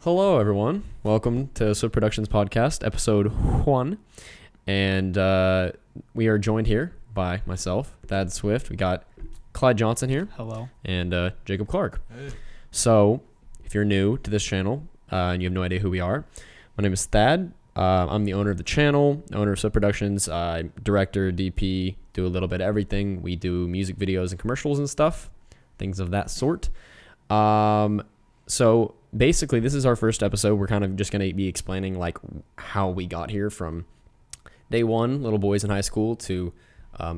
Hello, everyone. Welcome to Swift Productions Podcast, episode 1. And we are joined here by myself, Thad Swift. We got Clyde Johnson here. Hello. And Jacob Clark. Hey. So, if you're new to this channel and you have no idea who we are, my name is Thad. I'm the owner of the channel, owner of Swift Productions. I'm director, DP, do a little bit of everything. We do music videos and commercials and stuff, things of that sort. So basically, this is our first episode. We're kind of just going to be explaining like how we got here from day one, little boys in high school, to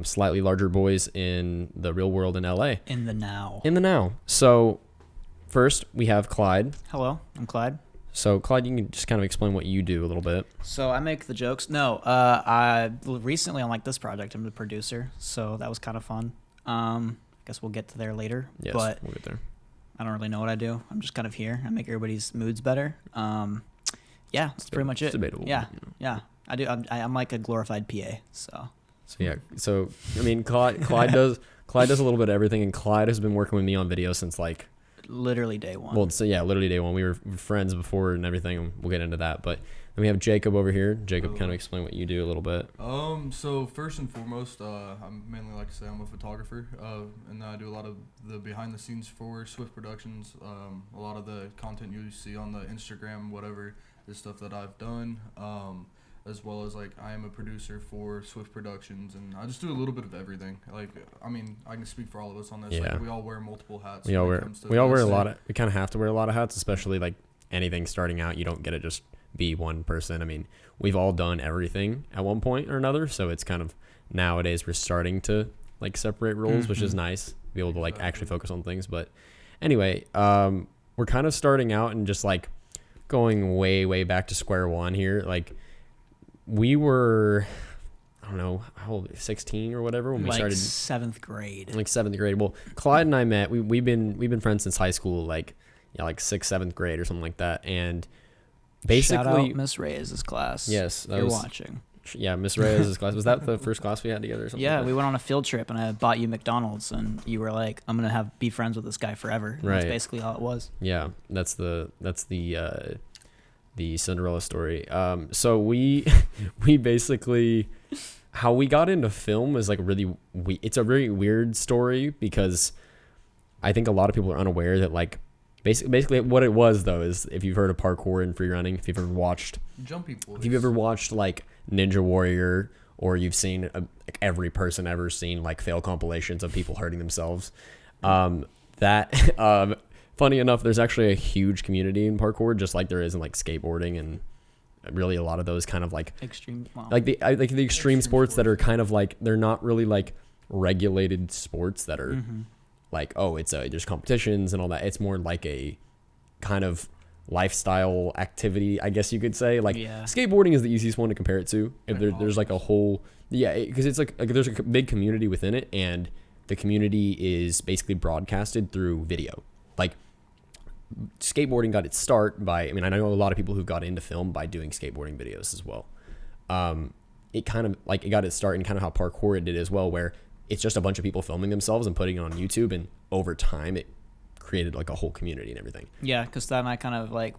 slightly larger boys in the real world in LA. In the now. So first, we have Clyde. Hello, I'm Clyde. So Clyde, you can just kind of explain what you do a little bit. So I make the jokes. No, I recently on like this project, I'm the producer, so that was kind of fun. I guess we'll get to there later. Yes, but we'll get there. I don't really know what I do. I'm just kind of here. I make everybody's moods better. Yeah, that's pretty much it. It's debatable. Yeah, you know. yeah. I do. I'm like a glorified PA. So Yeah. So I mean, Clyde does a little bit of everything, and Clyde has been working with me on video since like. literally day one. Well, so yeah, literally day one. We were friends before and everything, and we'll get into that. But then we have Jacob over here. Jacob, kind of explain what you do a little bit. So first and foremost, I'm mainly like to say I'm a photographer, and I do a lot of the behind the scenes for Swift Productions. A lot of the content you see on the Instagram, whatever, is stuff that I've done. As well as like I am a producer for Swift Productions, and I just do a little bit of everything. Like, I mean, I can speak for all of us on this. Yeah. Like, we all wear multiple hats. We all wear a lot of. We kind of have to wear a lot of hats, especially like anything starting out. You don't get to just be one person. I mean, we've all done everything at one point or another, so it's kind of nowadays we're starting to like separate roles, which is nice. Be able to like actually focus on things. But anyway, we're kind of starting out and just like going way back to square one here. Like we were, I don't know, how old, 16 or whatever when we started. Seventh grade. Like 7th grade. Well, Clyde and I met. We've been friends since high school, like 6th, 7th grade or something like that. And basically, shout out Miss Reyes' class. Yes, if you're watching. Yeah, Miss Reyes' class. Was that the first class we had together or something? Yeah, like we went on a field trip and I bought you McDonald's and you were like, I'm gonna be friends with this guy forever. And right. That's basically all it was. Yeah, that's the Cinderella story. So we basically, how we got into film is like it's a really weird story because I think a lot of people are unaware that like basically what it was though is if you've heard of parkour and free running, if you've ever watched like Ninja Warrior, or you've seen like every person ever seen like fail compilations of people hurting themselves, funny enough, there's actually a huge community in parkour, just like there is in like skateboarding and really a lot of those kind of like extreme, like the extreme sports that are kind of like they're not really like regulated sports that are like there's competitions and all that. It's more like a kind of lifestyle activity, I guess you could say. Like skateboarding is the easiest one to compare it to. If there's like a whole because it's like there's a big community within it, and the community is basically broadcasted through video. Like skateboarding got its start by, I mean, I know a lot of people who got into film by doing skateboarding videos as well. It kind of like it got its start in kind of how parkour did as well, where it's just a bunch of people filming themselves and putting it on YouTube, and over time it created like a whole community and everything. Yeah, because then I kind of like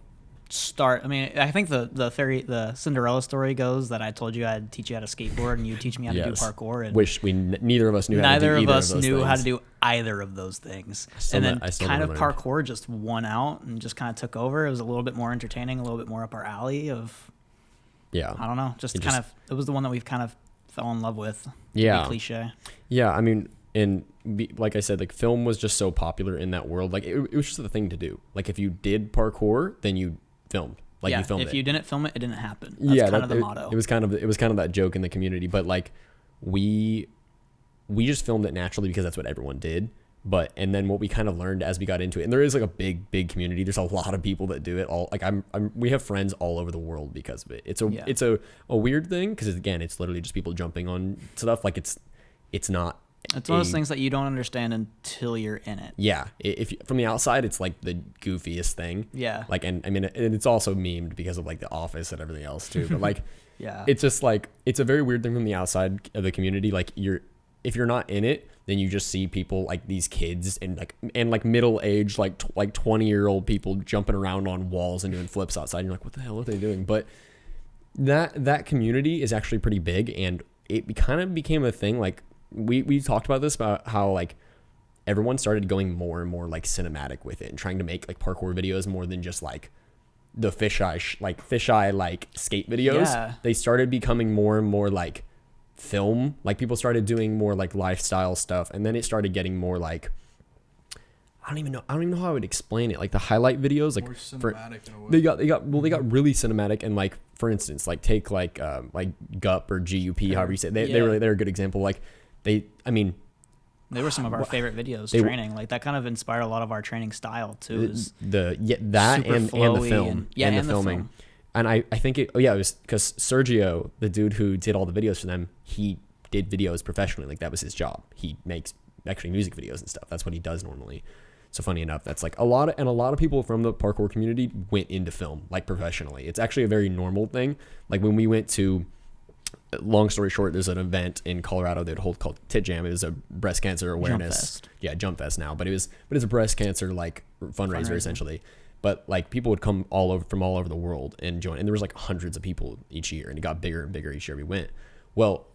I mean, I think the Cinderella story goes that I told you I'd teach you how to skateboard and you teach me how to do parkour. And which neither of us knew how to do either of those things. Neither of us knew how to do either of those things. And then kind of parkour just won out and just kind of took over. It was a little bit more entertaining, a little bit more up our alley of, I don't know, it was the one that we've kind of fell in love with. Yeah. Cliche. Yeah, I mean, like I said, like film was just so popular in that world. Like it was just the thing to do. Like if you did parkour, then you filmed. Like you filmed it. If you didn't film it, it didn't happen. That's kind of the motto. It was kind of that joke in the community. But like we just filmed it naturally because that's what everyone did. And then what we kind of learned as we got into it, and there is like a big community. There's a lot of people that do it. We have friends all over the world because of it. It's a weird thing because again, it's literally just people jumping on stuff. Like it's not. It's one of those things that you don't understand until you're in it. Yeah, if from the outside, it's like the goofiest thing. Yeah. Like, and I mean, it's also memed because of like The Office and everything else too. But like, yeah, it's just like it's a very weird thing from the outside of the community. Like if you're not in it, then you just see people like these kids and like middle-aged like 20-year-old people jumping around on walls and doing flips outside. And you're like, what the hell are they doing? But that community is actually pretty big, and it kind of became a thing. Like we talked about this, about how like everyone started going more and more like cinematic with it and trying to make like parkour videos more than just like the fisheye like skate videos. Yeah. They started becoming more and more like film. Like people started doing more like lifestyle stuff, and then it started getting more like, I don't even know how I would explain it. Like the highlight videos, like more cinematic in a way. They got really cinematic. And like, for instance, like take like GUP or GUP, however you say it. They're a good example. Like they were some of our favorite videos training. Like that kind of inspired a lot of our training style too. That and the film and the filming. And I think it was because Sergio, the dude who did all the videos for them, he did videos professionally. Like that was his job. He makes actually music videos and stuff. That's what he does normally. So funny enough, that's like a lot of people from the parkour community went into film like professionally. It's actually a very normal thing. Like when we went to, long story short, there's an event in Colorado that hold called Tit Jam. It was a breast cancer awareness. Jump Fest now, but it's a breast cancer like fundraiser essentially. But like people would come from all over the world and join, and there was like hundreds of people each year, and it got bigger and bigger each year we went. Well,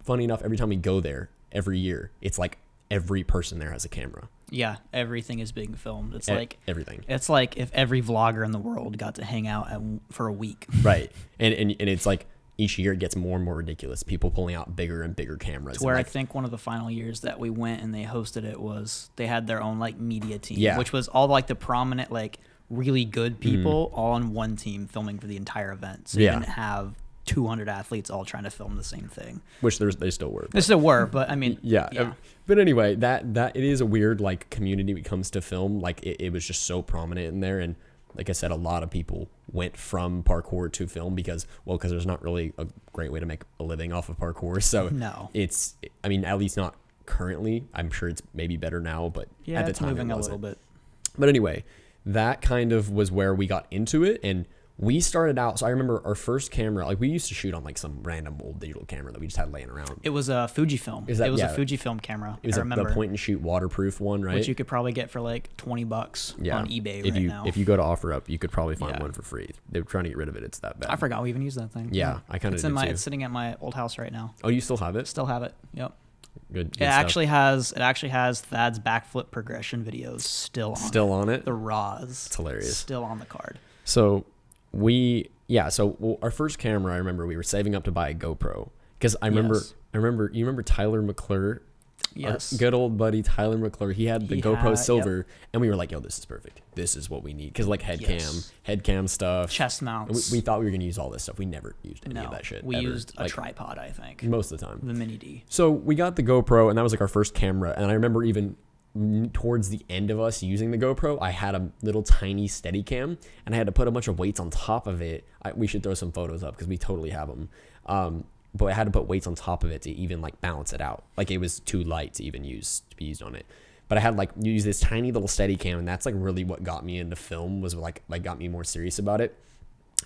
funny enough, every time we go there every year, it's like every person there has a camera. Yeah, everything is being filmed. It's like everything. It's like if every vlogger in the world got to hang out for a week. Right, and it's like each year it gets more and more ridiculous. People pulling out bigger and bigger cameras. To where I think one of the final years that we went and they hosted it was they had their own like media team, which was all like the prominent like really good people all on one team filming for the entire event. So you didn't have 200 athletes all trying to film the same thing. Which they still were. They still were, but I mean, yeah. But anyway, that it is a weird like community when it comes to film. Like it was just so prominent in there, and like I said, a lot of people went from parkour to film because there's not really a great way to make a living off of parkour. So no, it's, I mean, at least not currently. I'm sure it's maybe better now, but at the time moving it a wasn't. little bit. But anyway, that kind of was where we got into it, and we started out. So I remember our first camera, like we used to shoot on like some random old digital camera that we just had laying around. It was a Fujifilm. It was a Fujifilm camera. It was the point and shoot waterproof one, right? Which you could probably get for like $20 on eBay now. If you go to OfferUp, you could probly find one for free. They were trying to get rid of it. It's that bad. I forgot we even used that thing. Yeah, I kind of did too. It's sitting at my old house right now. Oh, you still have it? Still have it. Yep. Good it actually has Thad's backflip progression videos still on it. The raws. It's hilarious. Still on the card. So our first camera, I remember we were saving up to buy a GoPro because I remember Tyler McClure. Yes. Our good old buddy Tyler McClure. He had the GoPro Silver, and we were like, yo, this is perfect. This is what we need. Because like head cam stuff. Chest mounts. We thought we were going to use all this stuff. We never used any of that shit. We used a tripod, I think. Most of the time. The Mini D. So we got the GoPro, and that was like our first camera. And I remember even towards the end of us using the GoPro, I had a little tiny Steadicam, and I had to put a bunch of weights on top of it. We should throw some photos up because we totally have them. But I had to put weights on top of it to even like balance it out. Like it was too light to even be used on it. But I had like use this tiny little Steadicam, and that's like really what got me into film, was like got me more serious about it.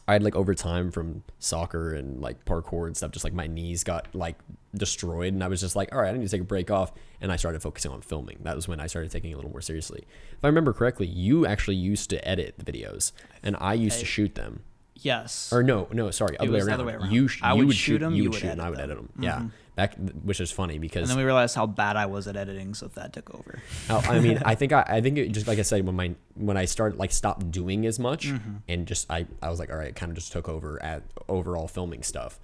I had like over time from soccer and like parkour and stuff, just like my knees got like destroyed, and I was just like, all right, I need to take a break off, and I started focusing on filming. That was when I started taking it a little more seriously. If I remember correctly, you actually used to edit the videos, and I used to shoot them. Yes. Or no, sorry, other way around. You would shoot them, you would shoot, and I would edit them. Mm-hmm. Yeah, which is funny because. And then we realized how bad I was at editing, so that took over. I mean, I think it just, like I said, when I started like stopped doing as much, and just I was like, all right, it kind of just took over at overall filming stuff,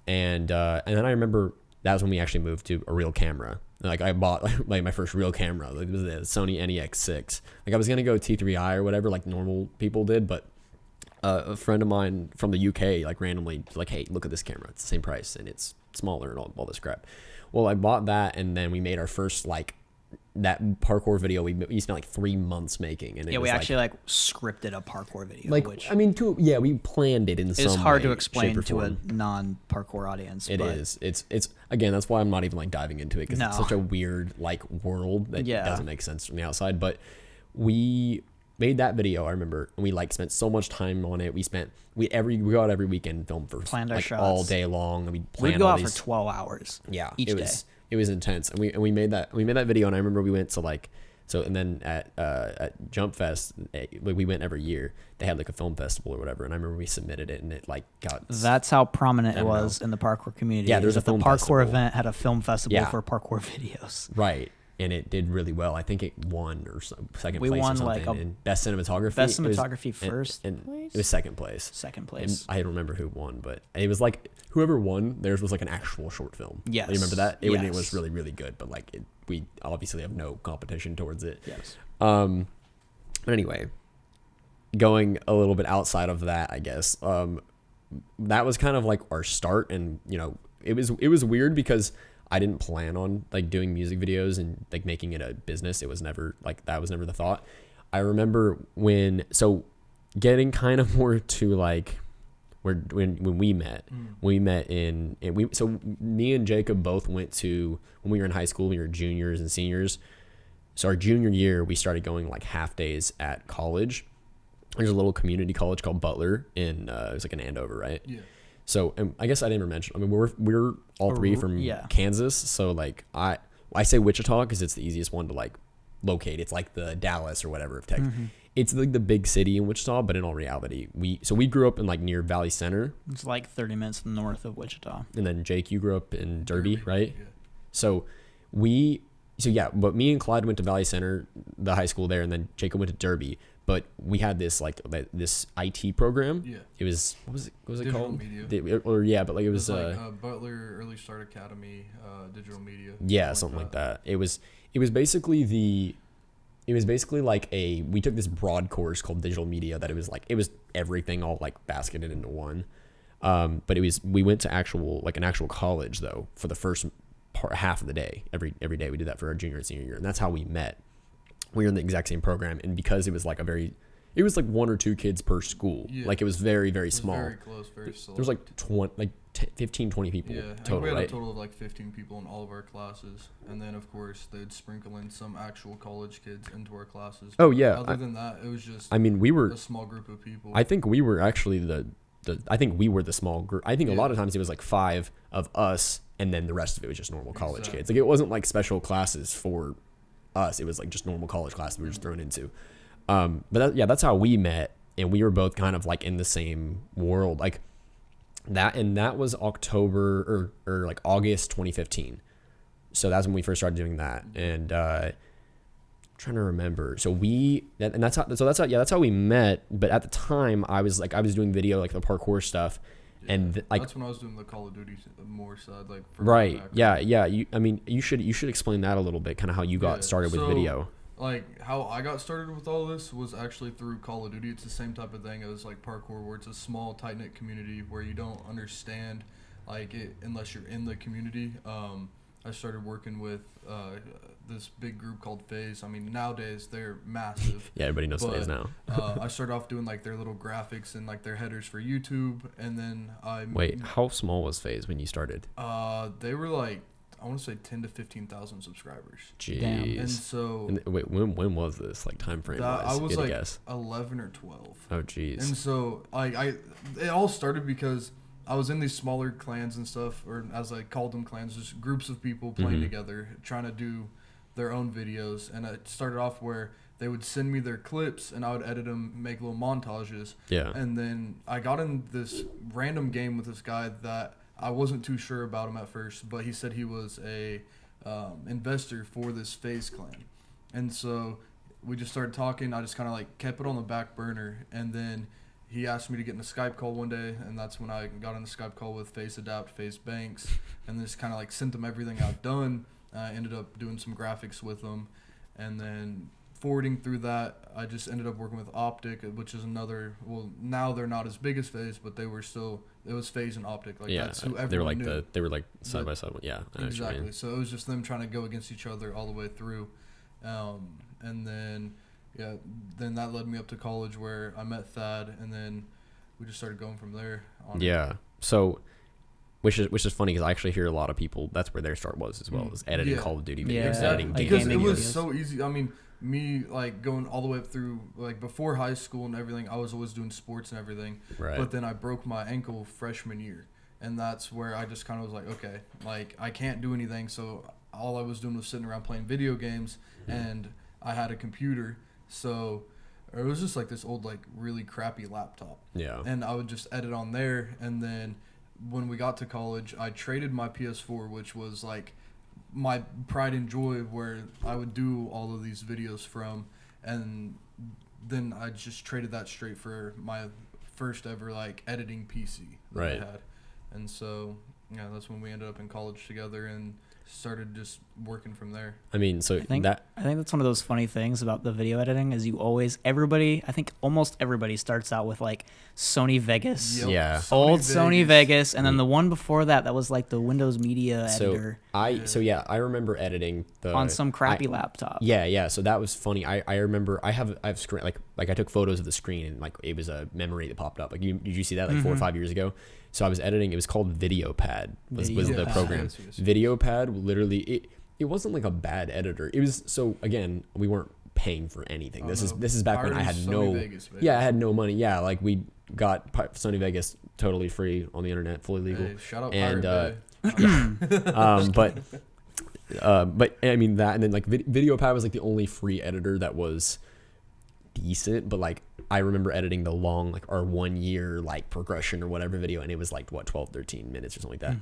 and then I remember that was when we actually moved to a real camera. Like I bought like my first real camera, like it was the Sony NEX6. Like I was gonna go T3i or whatever, like normal people did, but. A friend of mine from the UK like randomly was like, hey, look at this camera, it's the same price and it's smaller and all this crap. Well, I bought that, and then we made our first like that parkour video we spent like 3 months making, and we actually like scripted a parkour video, like which I mean we planned it in some way. It's hard to explain to a non-parkour audience. It's again, that's why I'm not even like diving into it, because it's such a weird like world that doesn't make sense from the outside. But we made that video, I remember, and we like spent so much time on it. We go out every weekend and film for planned our like shots all day long, and we'd go out for 12 hours. Yeah, each day. it was intense. And we made that video, and I remember we went to like, so, and then at Jump Fest, we went every year. They had like a film festival or whatever, and I remember we submitted it, and it like got. That's how prominent it was in the parkour community. Yeah, there's a film parkour festival. Event had a film festival for parkour videos. Right, and it did really well. I think it won or second place. We won or something. like in best cinematography. Best cinematography first and place. It was second place. Second place. And I don't remember who won, but it was like whoever won, theirs was like an actual short film. Yes. You remember that? It Yes. was really, really good, but like we obviously have no competition towards it. Yes. But anyway, going a little bit outside of that, I guess, that was kind of like our start. And, you know, it was weird because I didn't plan on like doing music videos and like making it a business. It was never like, that was never the thought. I remember getting kind of more to like when we met, so me and Jacob both went to, when we were in high school, we were juniors and seniors. So our junior year, we started going like half days at college. There's a little community college called Butler it was like in Andover, right? Yeah. So I guess I didn't even mention, I mean, we're all three from Kansas. So like I say Wichita because it's the easiest one to like locate. It's like the Dallas or whatever of Texas. Mm-hmm. It's like the big city in Wichita, but in all reality, we grew up in like near Valley Center. It's like 30 minutes north of Wichita. And then Jake, you grew up in Derby, right? Yeah. But me and Clyde went to Valley Center, the high school there, and then Jacob went to Derby. But we had this like this IT program. Yeah. It was what was it digital called? Media. But like it was like, Butler Early Start Academy, digital media. Yeah, something like that. It was basically like we took this broad course called digital media that it was everything all like basketed into one. But we went to an actual college though for the first half of the day. Every day we did that for our junior and senior year, and that's how we met. We were in the exact same program, and because it was like it was like one or two kids per school. Yeah. Like it was very, very small. Very close, very select. There was like 15, 20 people total, we had right? a total of like 15 people in all of our classes, and then of course they'd sprinkle in some actual college kids into our classes. Oh yeah. Other than that, it was just. I mean, we were a small group of people. I think we were actually I think we were the small group. I think a lot of times it was like 5 of us, and then the rest of it was just normal college kids. Like it wasn't like special classes for us. It was like just normal college classes we were just thrown into. But that's how we met, and we were both kind of like in the same world, like that. And that was October or like August 2015. So that's when we first started doing that. And I'm trying to remember. So that's how we met. But at the time, I was doing video, like the parkour stuff. Yeah, and that's when I was doing the Call of Duty more side, like right. Yeah. You should explain that a little bit, kind of how you got started with video. Like how I got started with all this was actually through Call of Duty. It's the same type of thing as like parkour, where it's a small, tight knit community where you don't understand like it unless you're in the community. I started working with this big group called FaZe. I mean, nowadays they're massive. Yeah, everybody knows FaZe now. I started off doing like their little graphics and like their headers for YouTube, and then Wait, how small was FaZe when you started? They were like, I want to say 10 to 15,000 subscribers. Jeez. Damn. And so wait, when was this, like time frame wise? I was like 11 or 12. Oh jeez. And so it all started because I was in these smaller clans and stuff, or as I called them clans, just groups of people playing together, trying to do their own videos. And it started off where they would send me their clips, and I would edit them, make little montages. Yeah. And then I got in this random game with this guy that I wasn't too sure about him at first, but he said he was a investor for this FaZe clan. And so we just started talking. I just kind of like kept it on the back burner, and then he asked me to get in a Skype call one day, and that's when I got in the Skype call with FaZe Adapt, FaZe Banks, and just kind of like sent them everything I've done. I ended up doing some graphics with them, and then forwarding through that, I just ended up working with Optic, which is another. Well, now they're not as big as FaZe, but they were still. It was FaZe and Optic. Like that's who everyone knew. They were like side by side. Yeah, exactly. So it was just them trying to go against each other all the way through, and then then that led me up to college where I met Thad, and then we just started going from there. So. Which is funny because I actually hear a lot of people, that's where their start was as well, is editing Call of Duty videos. Exactly. Because it was so easy. I mean, me like going all the way up through, like before high school and everything, I was always doing sports and everything. Right. But then I broke my ankle freshman year. And that's where I just kind of was like, okay, like I can't do anything. So all I was doing was sitting around playing video games, and I had a computer, so it was just like this old, like really crappy laptop. Yeah. And I would just edit on there, and then when we got to college, I traded my PS4, which was like my pride and joy, where I would do all of these videos from, and then I just traded that straight for my first ever like editing PC that I had. And so yeah, that's when we ended up in college together and started just working from there. I mean, so I think that's one of those funny things about the video editing is I think almost everybody starts out with like Sony Vegas. Yep. Yeah. Sony Vegas, and then the one before that was like the Windows Media Editor. I remember editing on some crappy laptop. Yeah. So that was funny. I remember I have screen like I took photos of the screen, and like it was a memory that popped up. Like did you see that like 4 or 5 years ago? So I was editing. It was called VideoPad. Was the program. Yes. VideoPad literally it wasn't like a bad editor. It was, so again, we weren't paying for anything. This is back when I had I had no money. Yeah, like we got Sony Vegas totally free on the internet, fully legal. Hey, shout out and Pirate but I mean that, and then like VideoPad was like the only free editor that was decent, but like I remember editing the long like our 1 year like progression or whatever video, and it was like 12-13 minutes or something like that.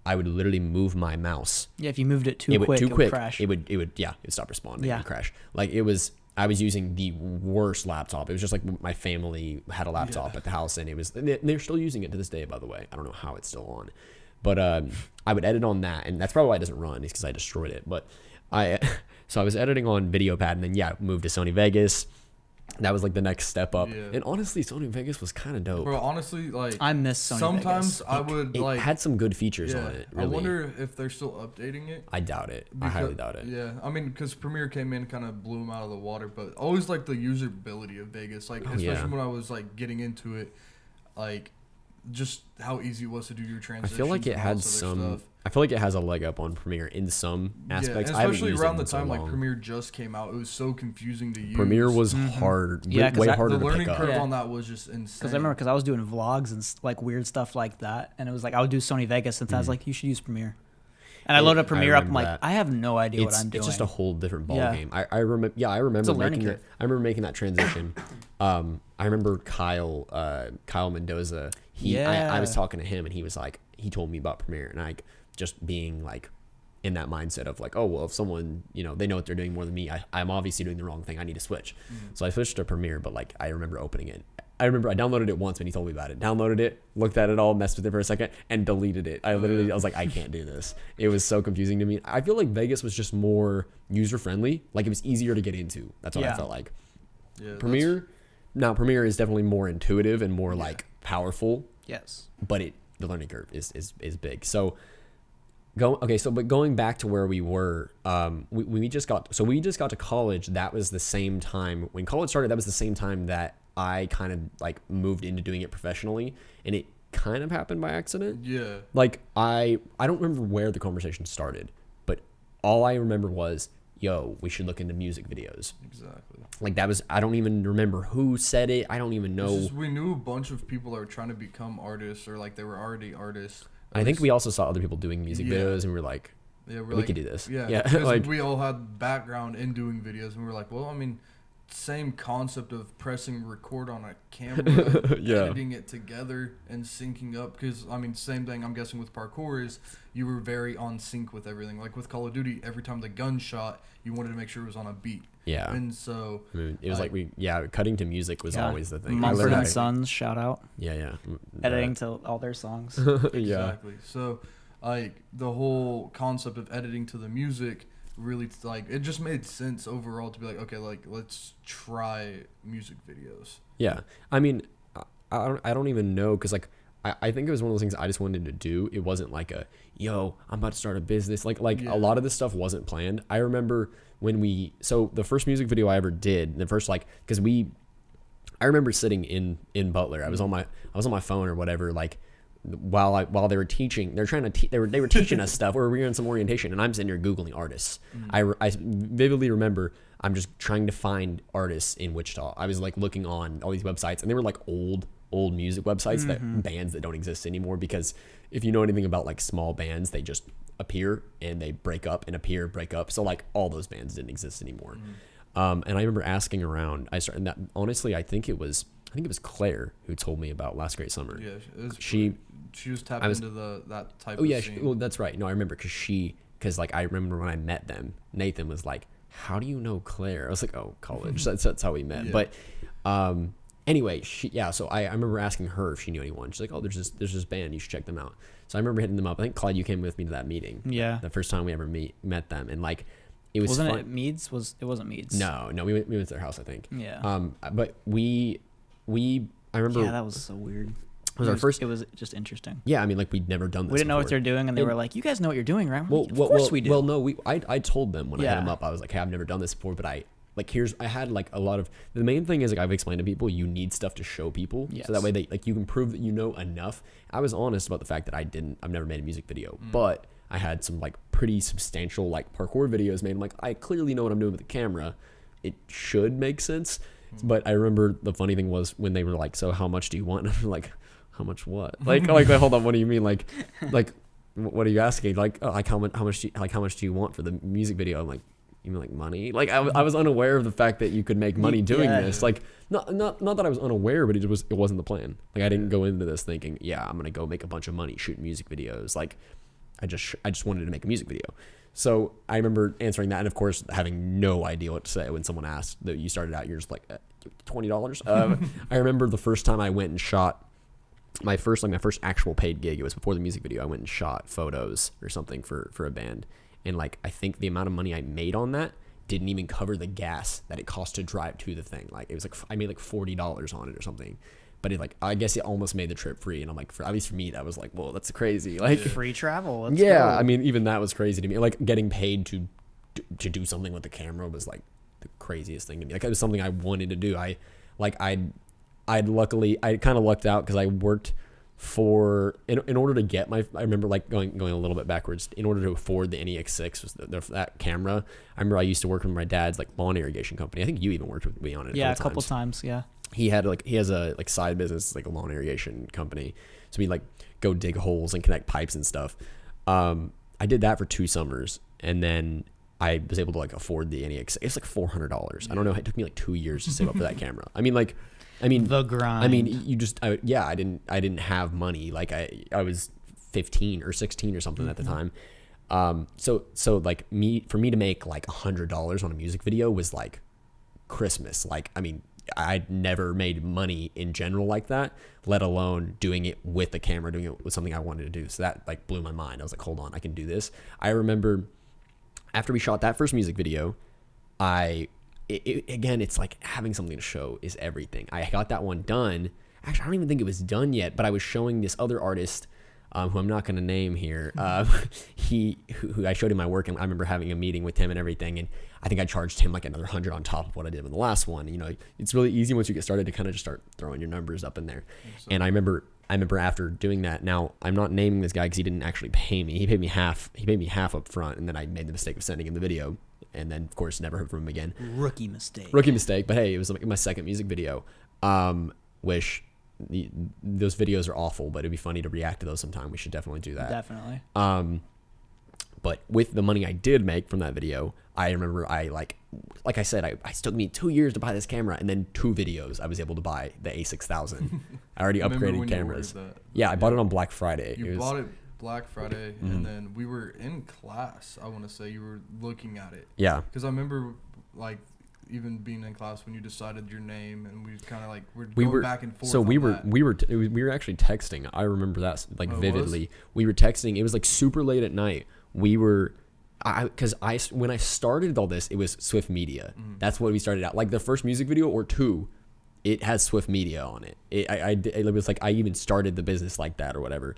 I would literally move my mouse. Yeah, if you moved it too quick, it would crash. It would stop responding. It would crash. Like I was using the worst laptop. It was just like my family had a laptop at the house, and they're still using it to this day, by the way. I don't know how it's still on, but I would edit on that, and that's probably why it doesn't run, is because I destroyed it. But so I was editing on VideoPad, and then moved to Sony Vegas. That was like the next step up. Yeah. And honestly, Sony Vegas was kind of dope. Bro, honestly, like I miss Sony sometimes Vegas. I would like it had some good features on it. Really. I wonder if they're still updating it. I doubt it. I highly doubt it. Yeah, I mean, because Premiere came in, kind of blew them out of the water. But always like the usability of Vegas, like especially when I was like getting into it, like just how easy it was to do your transitions. I feel like it had some. I feel like it has a leg up on Premiere in some aspects. Yeah, especially around the time like Premiere just came out, it was so confusing to use. Premiere was hard, way harder to pick up. The learning curve on that was just insane. Because I was doing vlogs and like weird stuff like that, and it was like I would do Sony Vegas, and I was like, you should use Premiere. And I loaded up Premiere up. I'm like, I have no idea what I'm doing. It's just a whole different ball game. I remember. Yeah, I remember making that. I remember making that transition. I remember Kyle Mendoza. I was talking to him, and he was like, he told me about Premiere, and I just being like in that mindset of like, oh well, if someone they know what they're doing more than me, I'm obviously doing the wrong thing. I need to switch. So I switched to Premiere, but like I remember opening it. I remember I downloaded it once when he told me about it. Downloaded it, looked at it all, messed with it for a second, and deleted it. I was like, I can't do this. It was so confusing to me. I feel like Vegas was just more user friendly. Like it was easier to get into. That's what I felt like. Yeah, Premiere is definitely more intuitive and more like powerful. Yes. But the learning curve is big. So but going back to where we were, we just got to college. That was the same time when college started. That was the same time that I kind of like moved into doing it professionally, and it kind of happened by accident. Yeah. Like I don't remember where the conversation started, but all I remember was, yo, we should look into music videos. Exactly. Like that was, I don't even remember who said it. I don't even know. We knew a bunch of people that were trying to become artists, or like they were already artists. I think we also saw other people doing music videos, and we were like, we could do this. Yeah. Like we all had background in doing videos, and we were like, well, I mean, same concept of pressing record on a camera, editing it together and syncing up. Because I mean, same thing I'm guessing with parkour is you were very on sync with everything. Like with Call of Duty, every time the gun shot, you wanted to make sure it was on a beat. Yeah. And so I mean, it was like cutting to music was always the thing. Mumford & Sons, shout out. Yeah. Editing to all their songs. Exactly. So like the whole concept of editing to the music really like it just made sense overall to be like, okay, like let's try music videos. Yeah. I mean, I don't even know, because like I think it was one of those things I just wanted to do. It wasn't like I'm about to start a business. Like a lot of this stuff wasn't planned. I remember when the first music video I ever did, the first because I remember sitting in Butler. I was on my phone or whatever, like while they were teaching. They're trying to they were teaching us stuff, or we were in some orientation, and I'm sitting here Googling artists. I vividly remember I'm just trying to find artists in Wichita. I was like looking on all these websites, and they were like old music websites, that bands that don't exist anymore, because if you know anything about like small bands, they just appear and they break up and appear, break up. So like all those bands didn't exist anymore. And I remember asking around. Honestly, I think it was Claire who told me about Last Great Summer. Yeah, she was tapped into that type. Oh yeah, well that's right. No, I remember because like I remember when I met them, Nathan was like, "How do you know Claire?" I was like, "Oh, college." that's how we met. Yeah. But anyway, so I remember asking her if she knew anyone. She's like, "Oh, there's this band. You should check them out." So I remember hitting them up. I think Clyde, you came with me to that meeting. Yeah. The first time we ever met them, and like it was. Wasn't fun. it Meads? It wasn't Meads. No, we went to their house, I think. Yeah. But I remember. Yeah, that was so weird. It was our first. It was just interesting. Yeah, I mean, like we'd never done this. We didn't know before. what they're doing, and they were like, "You guys know what you're doing, right?" Well, of course we do. Well, no, I told them when I hit them up, I was like, "Hey, I've never done this before, but I had like a lot of the main thing is like I've explained to people you need stuff to show people, so that way they like you can prove that you know enough." I was honest about the fact that I've never made a music video, but I had some like pretty substantial like parkour videos made. I'm like, I clearly know what I'm doing with the camera. It should make sense. But I remember the funny thing was when they were like, "So how much do you want?" And I'm like, "How much what?" Like hold on, what do you mean? Like what are you asking? Like, oh, like how much do you want for the music video? I'm like, you mean like money? Like I was unaware of the fact that you could make money doing this. Like not that I was unaware, but it wasn't the plan. Like I didn't go into this thinking, yeah, I'm gonna go make a bunch of money shooting music videos. Like I just wanted to make a music video. So I remember answering that, and of course having no idea what to say when someone asked that you started out. You're just like $20. I remember the first time I went and shot my first actual paid gig. It was before the music video. I went and shot photos or something for a band, and like I think the amount of money I made on that didn't even cover the gas that it cost to drive to the thing. Like it was like I made like $40 on it or something. But it like I guess it almost made the trip free, and I'm like, at least for me, that was like, whoa, that's crazy. Like free travel. Let's go. I mean, even that was crazy to me. Like getting paid to do something with the camera was like the craziest thing to me. Like it was something I wanted to do. I'd luckily I kind of lucked out because I worked for in order to get my. I remember like going a little bit backwards. In order to afford the NEX6 was that camera. I remember I used to work with my dad's like lawn irrigation company. I think you even worked with me on it. Yeah, a couple times. Yeah. He has a like side business, like a lawn irrigation company. So we like go dig holes and connect pipes and stuff. I did that for 2 summers, and then I was able to like afford the NEX. It's like $400. I don't know. It took me like 2 years to save up for that camera. I mean the grind. I mean, I didn't have money. Like I was 15 or 16 or something at the time. So like for me to make like $100 on a music video was like Christmas. Like, I mean, I'd never made money in general like that, let alone doing it with the camera, doing it with something I wanted to do. So that like blew my mind. I was like, hold on, I can do this. I remember after we shot that first music video, again, it's like having something to show is everything. I got that one done. Actually, I don't even think it was done yet, but I was showing this other artist who I'm not going to name here. Who I showed him my work, and I remember having a meeting with him and everything, and I think I charged him like another $100 on top of what I did with the last one. You know, it's really easy once you get started to kind of just start throwing your numbers up in there. And I remember after doing that. Now I'm not naming this guy because he didn't actually pay me. He paid me half. He paid me half up front, and then I made the mistake of sending him the video, and then of course never heard from him again. Rookie mistake. But hey, it was like my second music video. Those videos are awful, but it'd be funny to react to those sometime. We should definitely do that. Definitely. But with the money I did make from that video, I remember like I said, it took me 2 years to buy this camera, and then 2 videos I was able to buy the A6000. I already upgraded cameras. I bought it on Black Friday. You bought it Black Friday, and then we were in class. I want to say you were looking at it. Yeah. Because I remember like even being in class when you decided your name, and we kind of like we were back and forth. So we were actually texting. I remember that like vividly. We were texting. It was like super late at night. We were, when I started all this, it was Swift Media. That's what we started out. Like the first music video or 2, it has Swift Media on it. It was like I even started the business like that or whatever.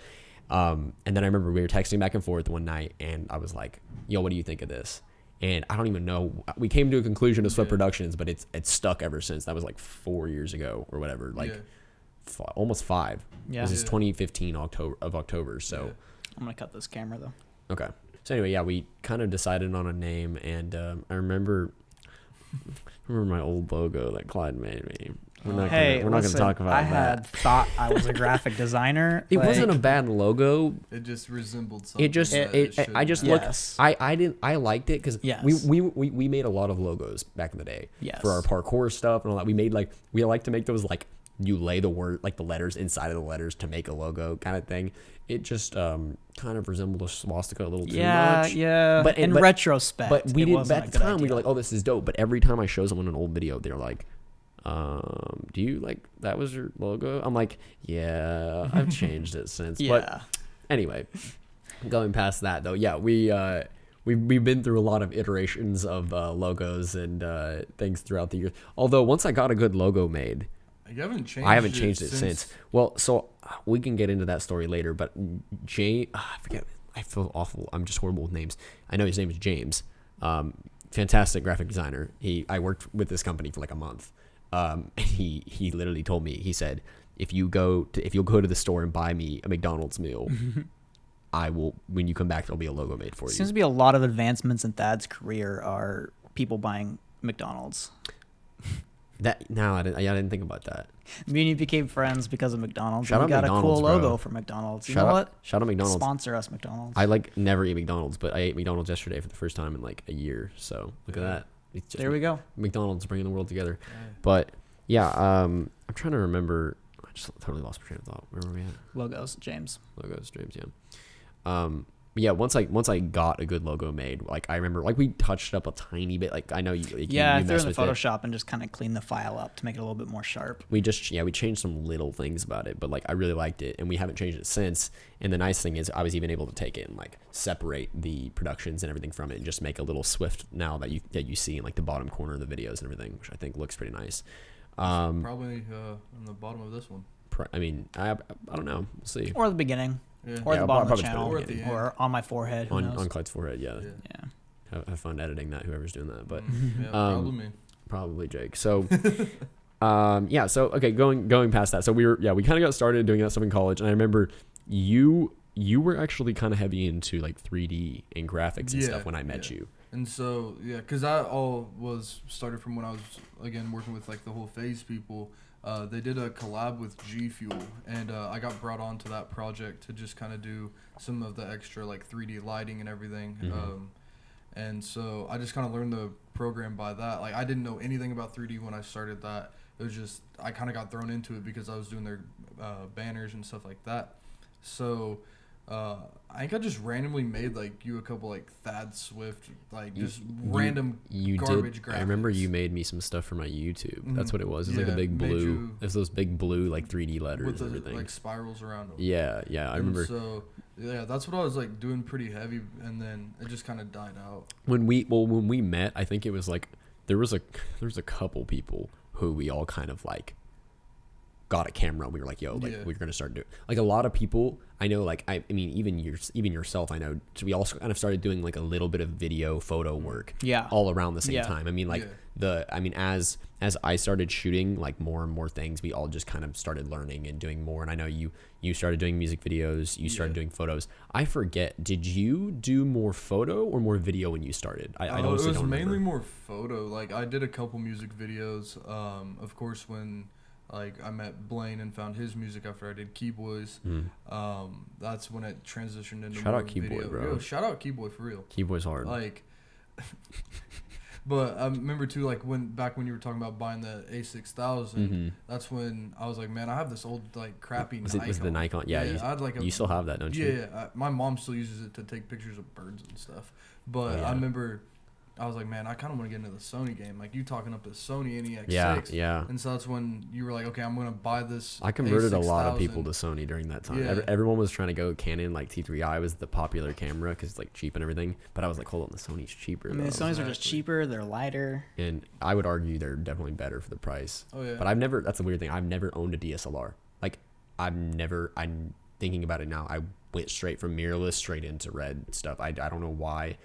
And then I remember we were texting back and forth one night, and I was like, "Yo, what do you think of this?" And I don't even know. We came to a conclusion of Swift Productions, but it's stuck ever since. That was like 4 years ago or whatever, like almost 5. Yeah. This is 2015 October. So I'm gonna cut this camera though. Okay. So anyway, we kind of decided on a name, and I remember Remember my old logo that Clyde made me? We're not gonna talk about that. I had thought I was a graphic designer. It wasn't a bad logo. It just resembled something. It just I just looked. I liked it because we made a lot of logos back in the day for our parkour stuff and all that. We like to make those like you lay the word like the letters inside of the letters to make a logo kind of thing. It just kind of resembled a swastika a little too much. Yeah, but in retrospect, but we didn't. At the time, we were like, "Oh, this is dope." But every time I show someone an old video, they're like, "Do you like that was your logo?" I'm like, "Yeah, I've changed it since." But anyway, going past that though, we've been through a lot of iterations of logos and things throughout the years. Although once I got a good logo made. I haven't changed it since. Well, so we can get into that story later, but I forget. I feel awful. I'm just horrible with names. I know his name is James. Fantastic graphic designer. I worked with this company for like a month. He literally told me, he said, if you'll go to the store and buy me a McDonald's meal, I will, when you come back, there'll be a logo made for you. Seems to be a lot of advancements in Thad's career are people buying McDonald's. I didn't think about that. Me and you became friends because of McDonald's. Shout out got McDonald's, a cool logo for McDonald's. You know what? Shout out McDonald's. Sponsor us, McDonald's. I never eat McDonald's, but I ate McDonald's yesterday for the first time in like a year. So look at that. There we go. McDonald's bringing the world together. But I'm trying to remember. I just totally lost my train of thought. Where were we at? Logos, James. Yeah. Once I got a good logo made, like I remember, like we touched it up a tiny bit. Like I know you. Like, I you threw it in Photoshop and just kind of cleaned the file up to make it a little bit more sharp. We changed some little things about it, but like I really liked it, and we haven't changed it since. And the nice thing is, I was even able to take it and like separate the productions and everything from it, and just make a little Swift now that you see in like the bottom corner of the videos and everything, which I think looks pretty nice. Probably in the bottom of this one. I mean, I don't know. We'll see. Or the beginning. Yeah. Or the bottom of the channel. Or on my forehead. On Clyde's forehead, yeah. Have fun editing that, whoever's doing that. But probably me. Probably Jake. So so okay, going past that. So we kind of got started doing that stuff in college, and I remember you were actually kind of heavy into like 3D and graphics and stuff when I met you. And so because that all was started from when I was again working with like the whole Phase people. They did a collab with G Fuel, and I got brought on to that project to just kind of do some of the extra like 3D lighting and everything. Mm-hmm. And so I just kind of learned the program by that. Like I didn't know anything about 3D when I started that. It was just I kind of got thrown into it because I was doing their banners and stuff like that. So I think I just randomly made like you a couple like Thad Swift random garbage graphics. I remember you made me some stuff for my YouTube. That's what it was. It's like the big blue. It's those big blue like 3D letters with and everything. Like spirals around them. Yeah, I remember. So that's what I was like doing pretty heavy, and then it just kind of died out. When we met, I think it was like there was a couple people who we all kind of like got a camera. We were like, yo, like we're gonna start doing like a lot of people I know, like I mean even yourself, I know. So we also kind of started doing like a little bit of video photo work all around the same time. I mean like as I started shooting like more and more things, we all just kind of started learning and doing more. And I know you started doing music videos, you started doing photos. I forget, did you do more photo or more video when you started? I honestly don't remember. It was mainly more photo. Like I did a couple music videos. Of course when like I met Blaine and found his music after I did Keyboys. That's when it transitioned into shout more out Keyboy, video. bro. Yo, shout out Keyboy for real. Keyboy's hard. Like, but I remember too, like back when you were talking about buying the A6000. That's when I was like, man, I have this old like crappy Nikon. Was it the Nikon? Yeah, I had like you still have that, don't you? Yeah, my mom still uses it to take pictures of birds and stuff. But I remember. I was like, man, I kind of want to get into the Sony game. Like, you talking up the Sony NEX6. Yeah. And so that's when you were like, okay, I'm going to buy this I converted A6000. a lot of people to Sony during that time. Yeah. Everyone was trying to go Canon. Like, T3i was the popular camera because it's, like, cheap and everything. But I was like, hold on, the Sony's cheaper, I mean, the Sonys are just cheaper. They're lighter. And I would argue they're definitely better for the price. Oh, yeah. But that's the weird thing. I've never owned a DSLR. Like, I'm thinking about it now. I went straight from mirrorless straight into red stuff. I don't know why.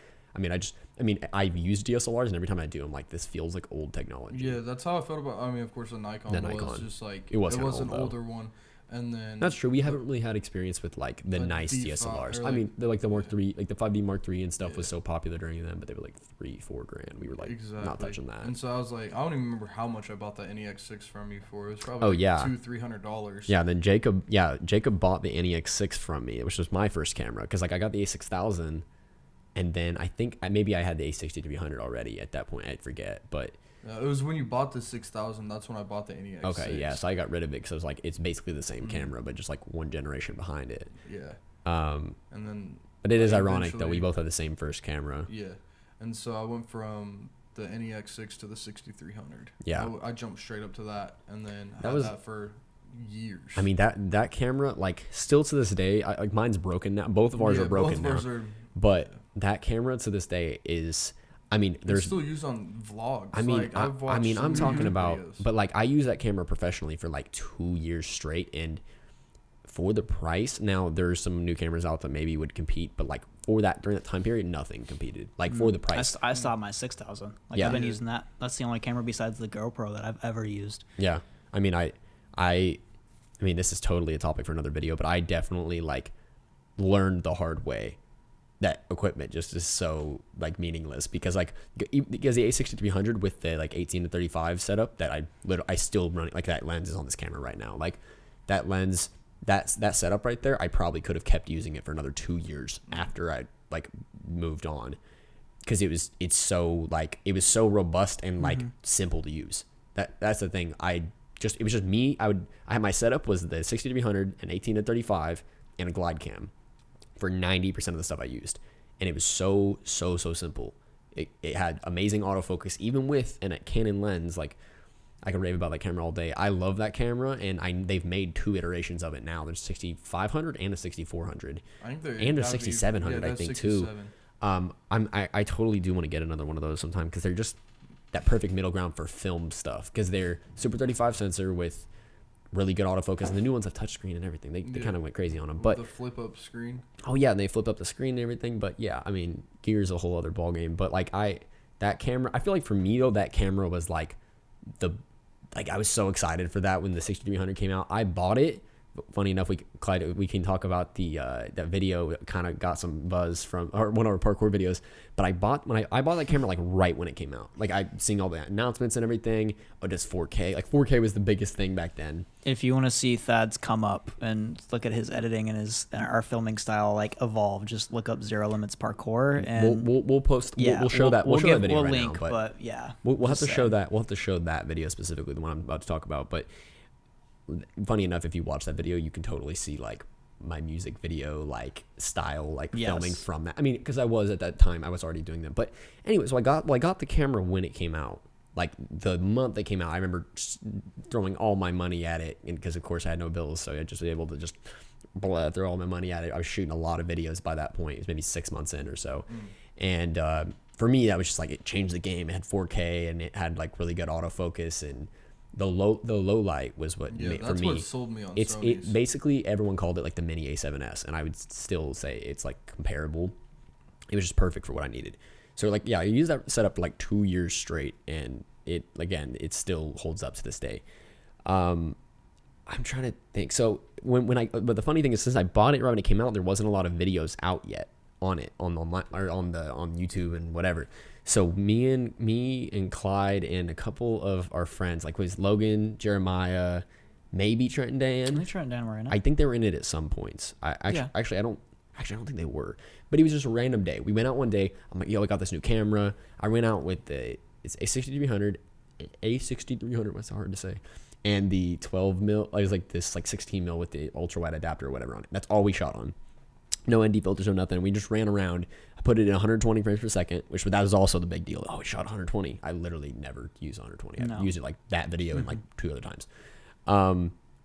I've used DSLRs, and every time I do, I'm like, this feels like old technology. Yeah, that's how I felt about. I mean, of course, the Nikon was just like it was an old, older one, And then that's true. We haven't really had experience with like the nice DSLRs. I mean, they're like the Mark III, like the 5D Mark III and stuff was so popular during them, but they were like $3-4 grand. We were like not touching that. And so I was like, I don't even remember how much I bought that NEX6 from you for. It was probably $200-$300. Yeah. Then Jacob bought the NEX6 from me, which was my first camera, because like I got the A6000, and then I think maybe I had the A6300 already at that point. I forget, but. It was when you bought the 6000. That's when I bought the NEX6. Okay, yeah. So I got rid of it because I was like, it's basically the same camera, but just like one generation behind it. Yeah. And then. But it is ironic that we both had the same first camera. Yeah, and so I went from the NEX6 to the 6300. Yeah. I jumped straight up to that, and then had that for years. I mean that camera, like, still to this day, like mine's broken now. Both of ours are broken now. But that camera to this day is. I mean, there's still used on vlogs. I mean, like, I'm talking about, videos. But like I use that camera professionally for like 2 years straight, and for the price, now there's some new cameras out that maybe would compete, but like for that during that time period, nothing competed. Like for the price, I saw my 6000. Like I've been using that. That's the only camera besides the GoPro that I've ever used. Yeah, I mean, I mean, this is totally a topic for another video, but I definitely like learned the hard way that equipment just is so like meaningless, because the A6300 with the like 18-35 setup that I still run, like that lens is on this camera right now. Like that lens, that setup right there, I probably could have kept using it for another 2 years after I like moved on, because it was so robust and like simple to use. That's the thing. It was just me. I had my setup was the 6300 and 18-35 and a glide cam for 90% of the stuff I used. And it was so simple. It had amazing autofocus, even with a Canon lens. Like, I could rave about that camera all day. I love that camera, and they've made 2 iterations of it now. There's 6500 and a 6400. And a 6700, I think, too. I totally do want to get another one of those sometime, because they're just that perfect middle ground for film stuff, because they're Super 35 sensor with really good autofocus, and the new ones have touchscreen and everything. They kind of went crazy on them, but the flip up screen. Oh yeah, and they flipped up the screen and everything. But yeah, I mean, Gear's a whole other ball game. But like that camera, I feel like for me though, that camera was like I was so excited for that when the 6300 came out. I bought it. Funny enough, Clyde, we can talk about that video. Kind of got some buzz from one of our parkour videos. But I bought that camera like right when it came out. Like I seen all the announcements and everything. Oh, just 4K. Like 4K was the biggest thing back then. If you want to see Thad's come up and look at his editing and our filming style like evolve, just look up Zero Limits Parkour, and we'll post. Yeah, we'll show that. We'll show that video right link, now. But yeah, we'll have to show that. We'll have to show that video specifically, the one I'm about to talk about. But funny enough, if you watch that video, you can totally see like my music video like style, like filming from that. I mean, because I was at that time, I was already doing them. But anyway, so I got the camera when it came out. Like the month it came out, I remember just throwing all my money at it, and because of course I had no bills, so I just was able to just throw all my money at it. I was shooting a lot of videos by that point. It was maybe 6 months in or so, and for me that was just like, it changed the game. It had 4K and it had like really good autofocus, and the low light was what made, for me. What sold me on Sony's. It basically, everyone called it like the mini A7S, and I would still say it's like comparable. It was just perfect for what I needed. So like, yeah, I used that setup for like 2 years straight, and it still holds up to this day. I'm trying to think. So but the funny thing is, since I bought it right when it came out, there wasn't a lot of videos out yet on it on YouTube and whatever. So me and Clyde and a couple of our friends, like was Logan, Jeremiah, maybe Trent and Dan. I think Trent and Dan were in it. I think they were in it at some points. I don't think they were. But it was just a random day. We went out one day. I'm like, yo, I got this new camera. I went out with it's a 6300, that's hard to say, and the 12 mil. It was like this 16 mil with the ultra wide adapter or whatever on it. That's all we shot on. No ND filters, no nothing. We just ran around. I put it in 120 frames per second, that was also the big deal. Oh, we shot 120. I literally never use 120. I've used it like that video and like 2 other times.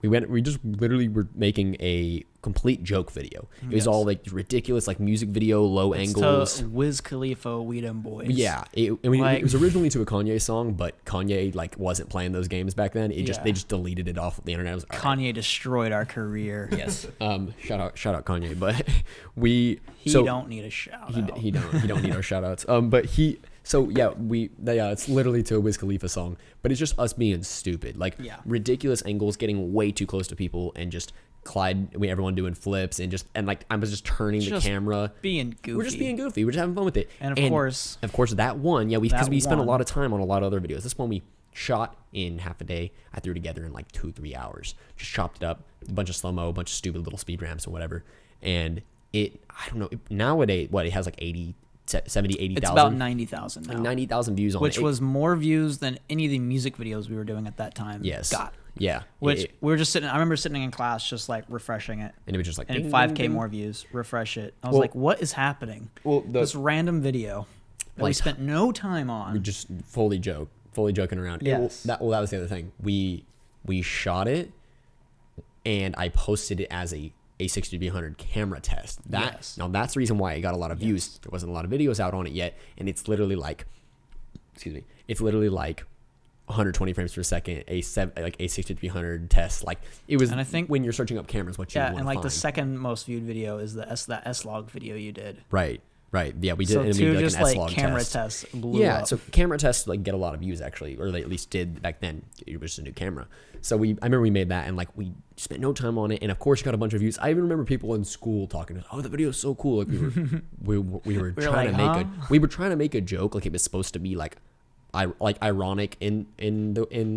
We just literally were making a complete joke video. It was all like ridiculous, like music video, low angles. Wiz Khalifa, We Dem Boys. Yeah, it was originally to a Kanye song, but Kanye like wasn't playing those games back then. They just deleted it off the internet. Kanye destroyed our career. Yes. Shout out Kanye, but he don't need a shout out. He don't need our shout outs. But So yeah, it's literally to a Wiz Khalifa song, but it's just us being stupid, like ridiculous angles, getting way too close to people, and just everyone doing flips, and like I was just turning the camera, being goofy. We're just being goofy. We're just having fun with it. And of course, that one, because we spent a lot of time on a lot of other videos. This one we shot in half a day. I threw together in like 2-3 hours. Just chopped it up, a bunch of slow-mo, a bunch of stupid little speed ramps or whatever. And I don't know, nowadays, it has like 70, 80,000. It's about 90,000 now. Like 90,000 views on it. Which was more views than any of the music videos we were doing at that time got. Yeah. Which we were just sitting, I remember sitting in class just like refreshing it. And it was just like, and 5K more views, refresh it. I was like, what is happening? This random video that we spent no time on. We just fully joking around. Yes. That was the other thing. We shot it, and I posted it as a 60-100 camera test. Now that's the reason why it got a lot of views. There wasn't a lot of videos out on it yet, and it's literally like, 120 frames per second, a 60-100 test. Like it was. And I think when you're searching up cameras, what you want to and like find. the second most viewed video is that S-Log video you did. Right. Yeah, we did. So and two we did just an like S-Log camera test. tests blew up. So camera tests like get a lot of views actually, or they at least did back then. It was just a new camera. So I remember we made that, and like we spent no time on it, and of course got a bunch of views. I even remember people in school talking, "Oh, the video is so cool!" Like we were trying to make a joke, like it was supposed to be like ironic in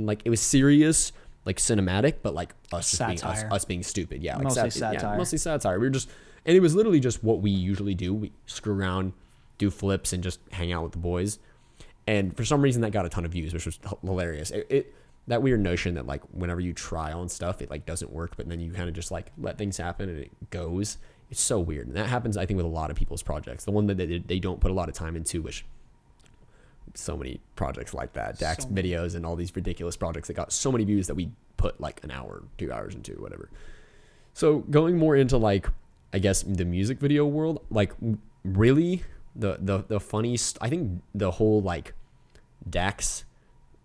like it was serious, like cinematic, but like us being stupid. Yeah, like mostly satire. Yeah, mostly satire. We were just, and it was literally just what we usually do. We screw around, do flips, and just hang out with the boys. And for some reason, that got a ton of views, which was hilarious. That weird notion that like whenever you try on stuff, it like doesn't work, but then you kind of just like let things happen and it goes. It's so weird, and that happens I think with a lot of people's projects. The one that they don't put a lot of time into, which so many projects like that, Dax videos and all these ridiculous projects that got so many views that we put like an hour, 2 hours into, whatever. So going more into like I guess the music video world, like really the funny I think the whole like Dax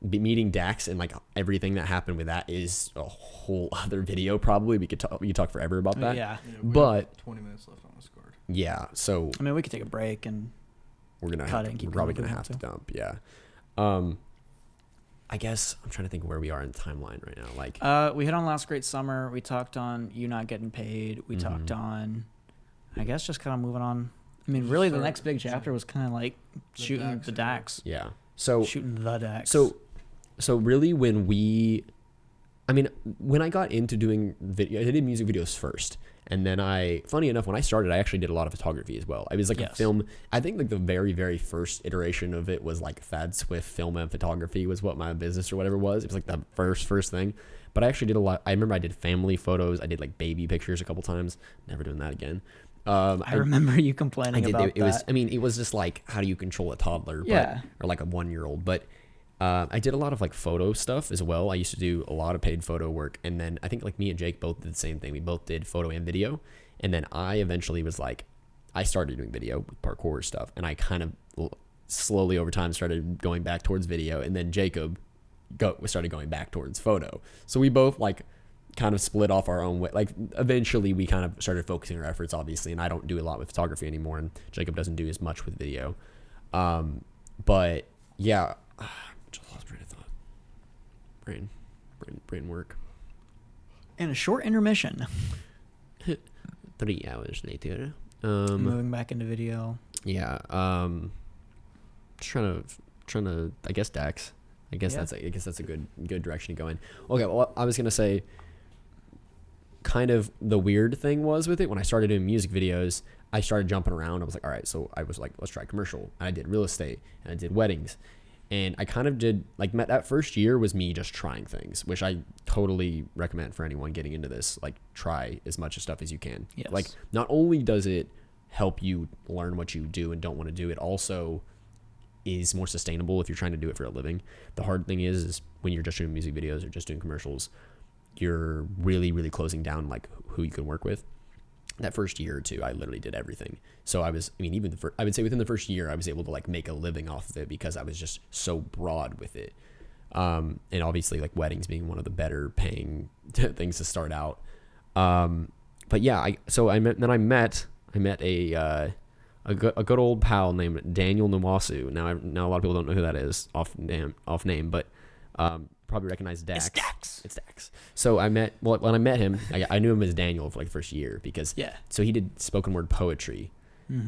meeting Dax and like everything that happened with that is a whole other video. Probably we could talk forever about that. Yeah, but 20 minutes left on this card. Yeah, so I mean we could take a break and we're probably gonna have to dump. Yeah. I guess I'm trying to think where we are in the timeline right now. Like we hit on Last Great Summer. We talked on you not getting paid. We talked on, I guess, just kind of moving on. I mean, really, the next big chapter was kind of like shooting the Dax. Yeah. So shooting the Dax. So really, when I got into doing video, I did music videos first. And then funny enough, when I started, I actually did a lot of photography as well. I was like a film. I think like the very, very first iteration of it was like Thad Swift Film and Photography was what my business or whatever was. It was like the first thing. But I actually did a lot. I remember I did family photos. I did like baby pictures a couple times. Never doing that again. I remember you complaining about that. It was just like, how do you control a toddler? Or like a 1-year-old. But I did a lot of like photo stuff as well. I used to do a lot of paid photo work. And then I think like me and Jake both did the same thing. We both did photo and video. And then I eventually was like, I started doing video with parkour stuff. And I kind of slowly over time started going back towards video. And then Jacob started going back towards photo. So we both like kind of split off our own way. Like eventually we kind of started focusing our efforts, obviously. And I don't do a lot with photography anymore. And Jacob doesn't do as much with video. But yeah. Just lost train of thought. Brain work. And a short intermission. 3 hours later. Moving back into video. Yeah. Just trying to. I guess Dax. I guess that's a good direction to go in. Okay. Well, I was gonna say. Kind of the weird thing was with it when I started doing music videos. I started jumping around. I was like, all right. So I was like, let's try commercial. And I did real estate. And I did weddings. And I kind of did, like, that first year was me just trying things, which I totally recommend for anyone getting into this. Like, try as much stuff as you can. Yes. Like, not only does it help you learn what you do and don't want to do, it also is more sustainable if you're trying to do it for a living. The hard thing is when you're just doing music videos or just doing commercials, you're really, really closing down, like, who you can work with. That first year or two, I literally did everything. So I would say within the first year, I was able to like make a living off of it because I was just so broad with it. And obviously like weddings being one of the better paying things to start out. But yeah, I met a a good old pal named Daniel Nwasu. Now a lot of people don't know who that is off name, but probably recognize Dax. It's Dax. So when I met him, I knew him as Daniel for like the first year because so he did spoken word poetry.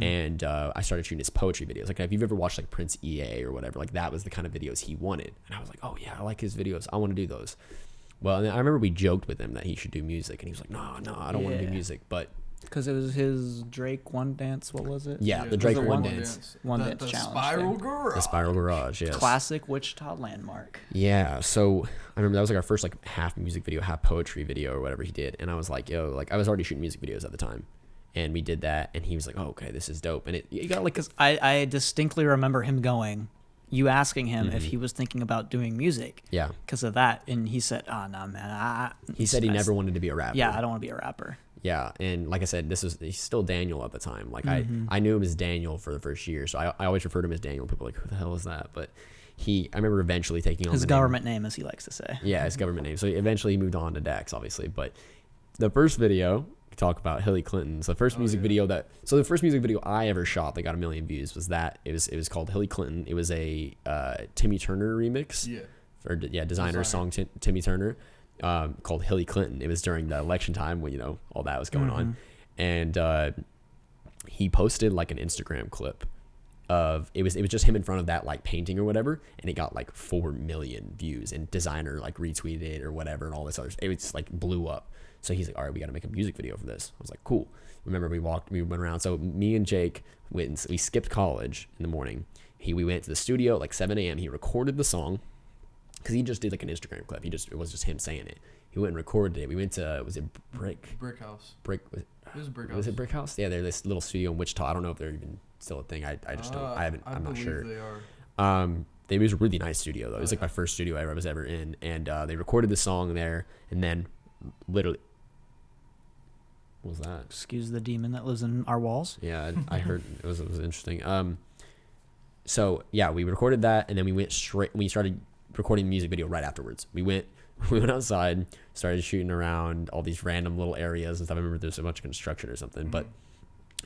And I started shooting his poetry videos. Like, if you've ever watched like Prince EA or whatever, like that was the kind of videos he wanted. And I was like, oh yeah, I like his videos. I want to do those. Well, and I remember we joked with him that he should do music, and he was like, no, I don't want to do music. But because it was his Drake One Dance, what was it? Yeah, the Drake One Dance. One Dance challenge. The Spiral Garage, yes. Classic Wichita landmark. Yeah, so I remember that was like our first like half music video, half poetry video or whatever he did. And I was like, yo, like I was already shooting music videos at the time. And we did that, and he was like, oh, okay, this is dope. And it got like... Because I distinctly remember him you asking him if he was thinking about doing music. Yeah. Because of that. And he said, oh, no, man. He said he never wanted to be a rapper. Yeah, I don't want to be a rapper. Yeah, and like I said, he's still Daniel at the time. Like, I knew him as Daniel for the first year, so I always referred to him as Daniel. People were like, who the hell is that? But I remember eventually taking on his government name, as he likes to say. Yeah, his government name. So eventually he moved on to Dax, obviously. But the first video... talk about Hillary Clinton. So the first music video I ever shot that got 1 million views was that it was called Hillary Clinton. It was a Timmy Turner remix. Designer song Timmy Turner called Hillary Clinton. It was during the election time when all that was going on, and he posted like an Instagram clip of it was just him in front of that like painting or whatever, and it got like 4 million views, and Designer like retweeted it or whatever, and all this other. It was like blew up. So he's like, all right, we got to make a music video for this. I was like, cool. Remember, we went around. So me and Jake we skipped college in the morning. We went to the studio at like 7 a.m. He recorded the song because he just did like an Instagram clip. It was just him saying it. He went and recorded it. We went to, was it Brick House? It was Brick House. Was it Brick House? Yeah, they're this little studio in Wichita. I don't know if they're even still a thing. I just don't, I'm not sure. They are. It was a really nice studio though. It was like my first studio I was ever in. And they recorded the song there, and then literally, what was that? Excuse the demon that lives in our walls. Yeah, I heard it was interesting. So yeah, we recorded that, and then we started recording the music video right afterwards. We went outside, started shooting around all these random little areas and stuff. I remember there's a bunch of construction or something,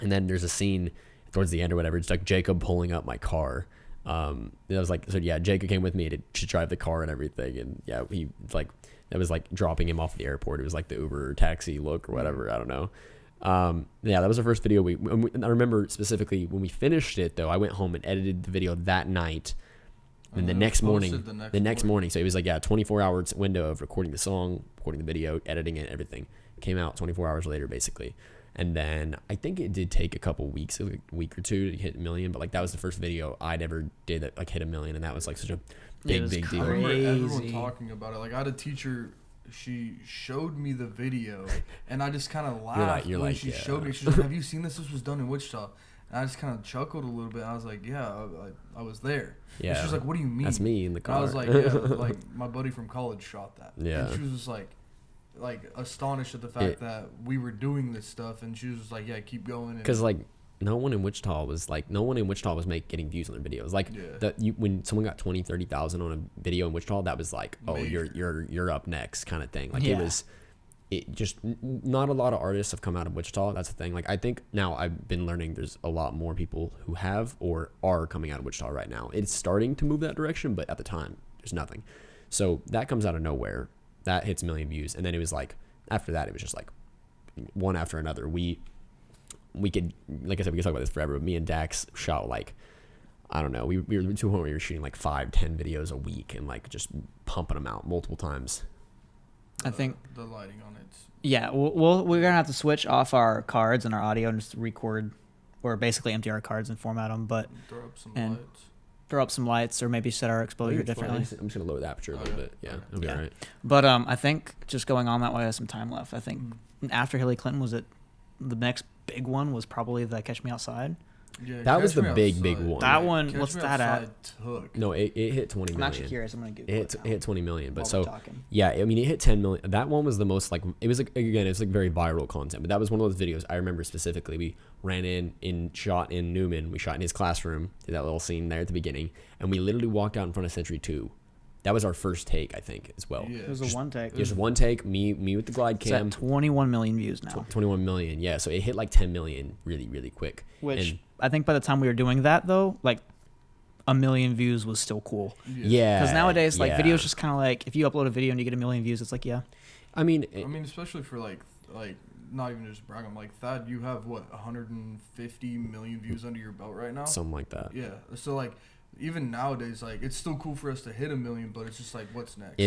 and then there's a scene towards the end or whatever. It's like Jacob pulling up my car. It was like, so yeah, Jacob came with me to drive the car and everything, and yeah, that was like dropping him off at the airport. It was like the Uber taxi look or whatever. I don't know. Yeah, that was our first video. I remember specifically when we finished it though, I went home and edited the video that night. And the next morning, so it was like, 24 hours window of recording the song, recording the video, editing it, everything. It came out 24 hours later, basically. And then I think it did take a couple weeks, like a week or two to hit 1 million, but like that was the first video I'd ever did that like hit 1 million, and that was like such a big deal. I remember everyone talking about it. Like I had a teacher, she showed me the video, and I just kind of laughed when she showed me. She's like, "Have you seen this? This was done in Wichita." And I just kind of chuckled a little bit. I was like, "Yeah, I was there." Yeah. And she was like, "What do you mean?" That's me in the car. And I was like, "Yeah, like my buddy from college shot that." Yeah. And she was just like astonished at the fact that we were doing this stuff, and she was just like, "Yeah, keep going." Because like no one in Wichita was getting views on their videos. Like when someone got 20, 30,000 on a video in Wichita, that was like, oh, you're up next kind of thing. Like it just not a lot of artists have come out of Wichita. That's the thing. Like I think now I've been learning there's a lot more people who have or are coming out of Wichita right now. It's starting to move that direction, but at the time there's nothing. So that comes out of nowhere. That hits 1 million views, and then it was like after that it was just like one after another. We could, like I said, we could talk about this forever, but me and Dax shot like, I don't know, we were to a point where we were shooting like 5-10 videos a week and like just pumping them out multiple times. I think the lighting on it. Yeah, we're gonna have to switch off our cards and our audio and just record, or basically empty our cards and format them, but throw up some lights, or maybe set our exposure differently. I'm just gonna lower the aperture a little bit. Yeah, it'll be all right. But I think just going on that way, I have some time left. I think after Hillary Clinton, was it the next big one was probably the Catch Me Outside. Yeah, that was the big one. That one, what's that at? No, it hit 20 million. I'm actually curious. I'm gonna Google it. It hit 20 million, but yeah, I mean, it hit 10 million. That one was the most like, it was like, again, it's like very viral content, but that was one of those videos I remember specifically. We ran shot in Newman. We shot in his classroom, did that little scene there at the beginning, and we literally walked out in front of Century 2. That was our first take, I think, as well. Yeah. It was a one take. It was one take. Me with the glide cam. It's at 21 million views now. 21 million, yeah. So it hit like 10 million really, really quick. Which I think by the time we were doing that though, like 1 million views was still cool. Yeah. Because nowadays, like videos just kind of like if you upload a video and you get 1 million views, it's like I mean, especially for like not even just bragging, like Thad, you have what 150 million views under your belt right now. Something like that. Yeah. So like. Even nowadays, like it's still cool for us to hit 1 million, but it's just like, what's next?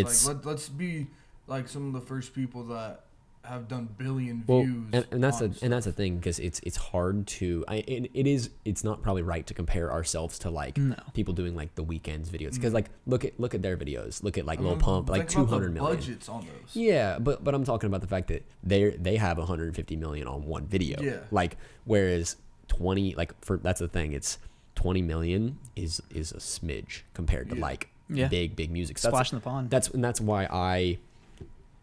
Let's be like some of the first people that have done billion views. And that's the thing, because it's hard to. It's not probably right to compare ourselves to like people doing like the weekends videos, because like look at their videos. Look at like Lil Pump, like 200 million. Budgets on those. Yeah, but I'm talking about the fact that they have 150 million on one video. Yeah. Like whereas 20 that's the thing. It's 20 million is a smidge compared to big music. So splash in the pond. That's why I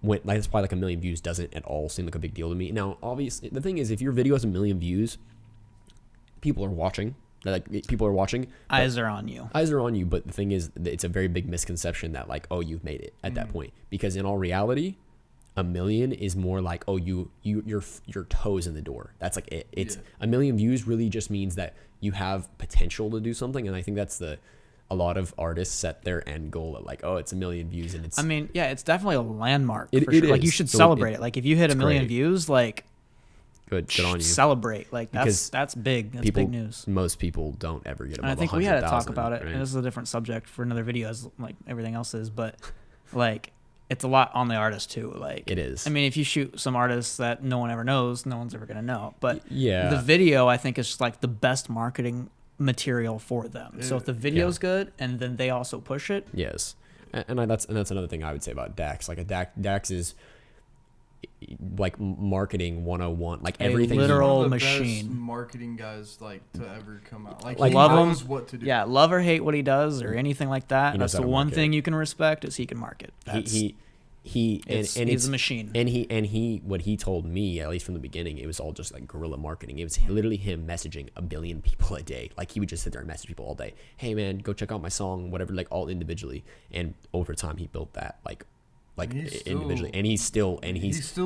went. Like, that's why like 1 million views doesn't at all seem like a big deal to me. Now, obviously, the thing is, if your video has 1 million views, people are watching. Eyes are on you. But the thing is, it's a very big misconception that like, oh, you've made it at that point, because in all reality, 1 million is more like, oh, your toes in the door. That's like it. It's 1 million views really just means that you have potential to do something, and I think that's a lot of artists set their end goal at like, oh, it's 1 million views, and it's. I mean, yeah, it's definitely a landmark. It sure. is. Like you should celebrate it. Like if you hit 1 million views, like. Good on you. Celebrate. Like that's big. That's big news. Most people don't ever get above 100,000. I think we had to talk about it, right? and this is a different subject for another video, as like everything else is, but like. It's a lot on the artist too. Like it is. I mean, if you shoot some artists that no one ever knows, no one's ever gonna know. But yeah, the video I think is just like the best marketing material for them. So if the video's good and then they also push it. Yes, and that's another thing I would say about Dax. Like Dax is like marketing 101. Like everything. A literal machine. Best marketing guys like to ever come out. Like he knows what to do. Yeah, love or hate what he does or anything like that. That's the one thing you can respect is he can market. He's a machine. And he what he told me, at least from the beginning, it was all just like guerrilla marketing. It was literally him messaging 1 billion people a day. Like he would just sit there and message people all day. Hey man, go check out my song, whatever. Like all individually. And over time, he built that like individually, and he's still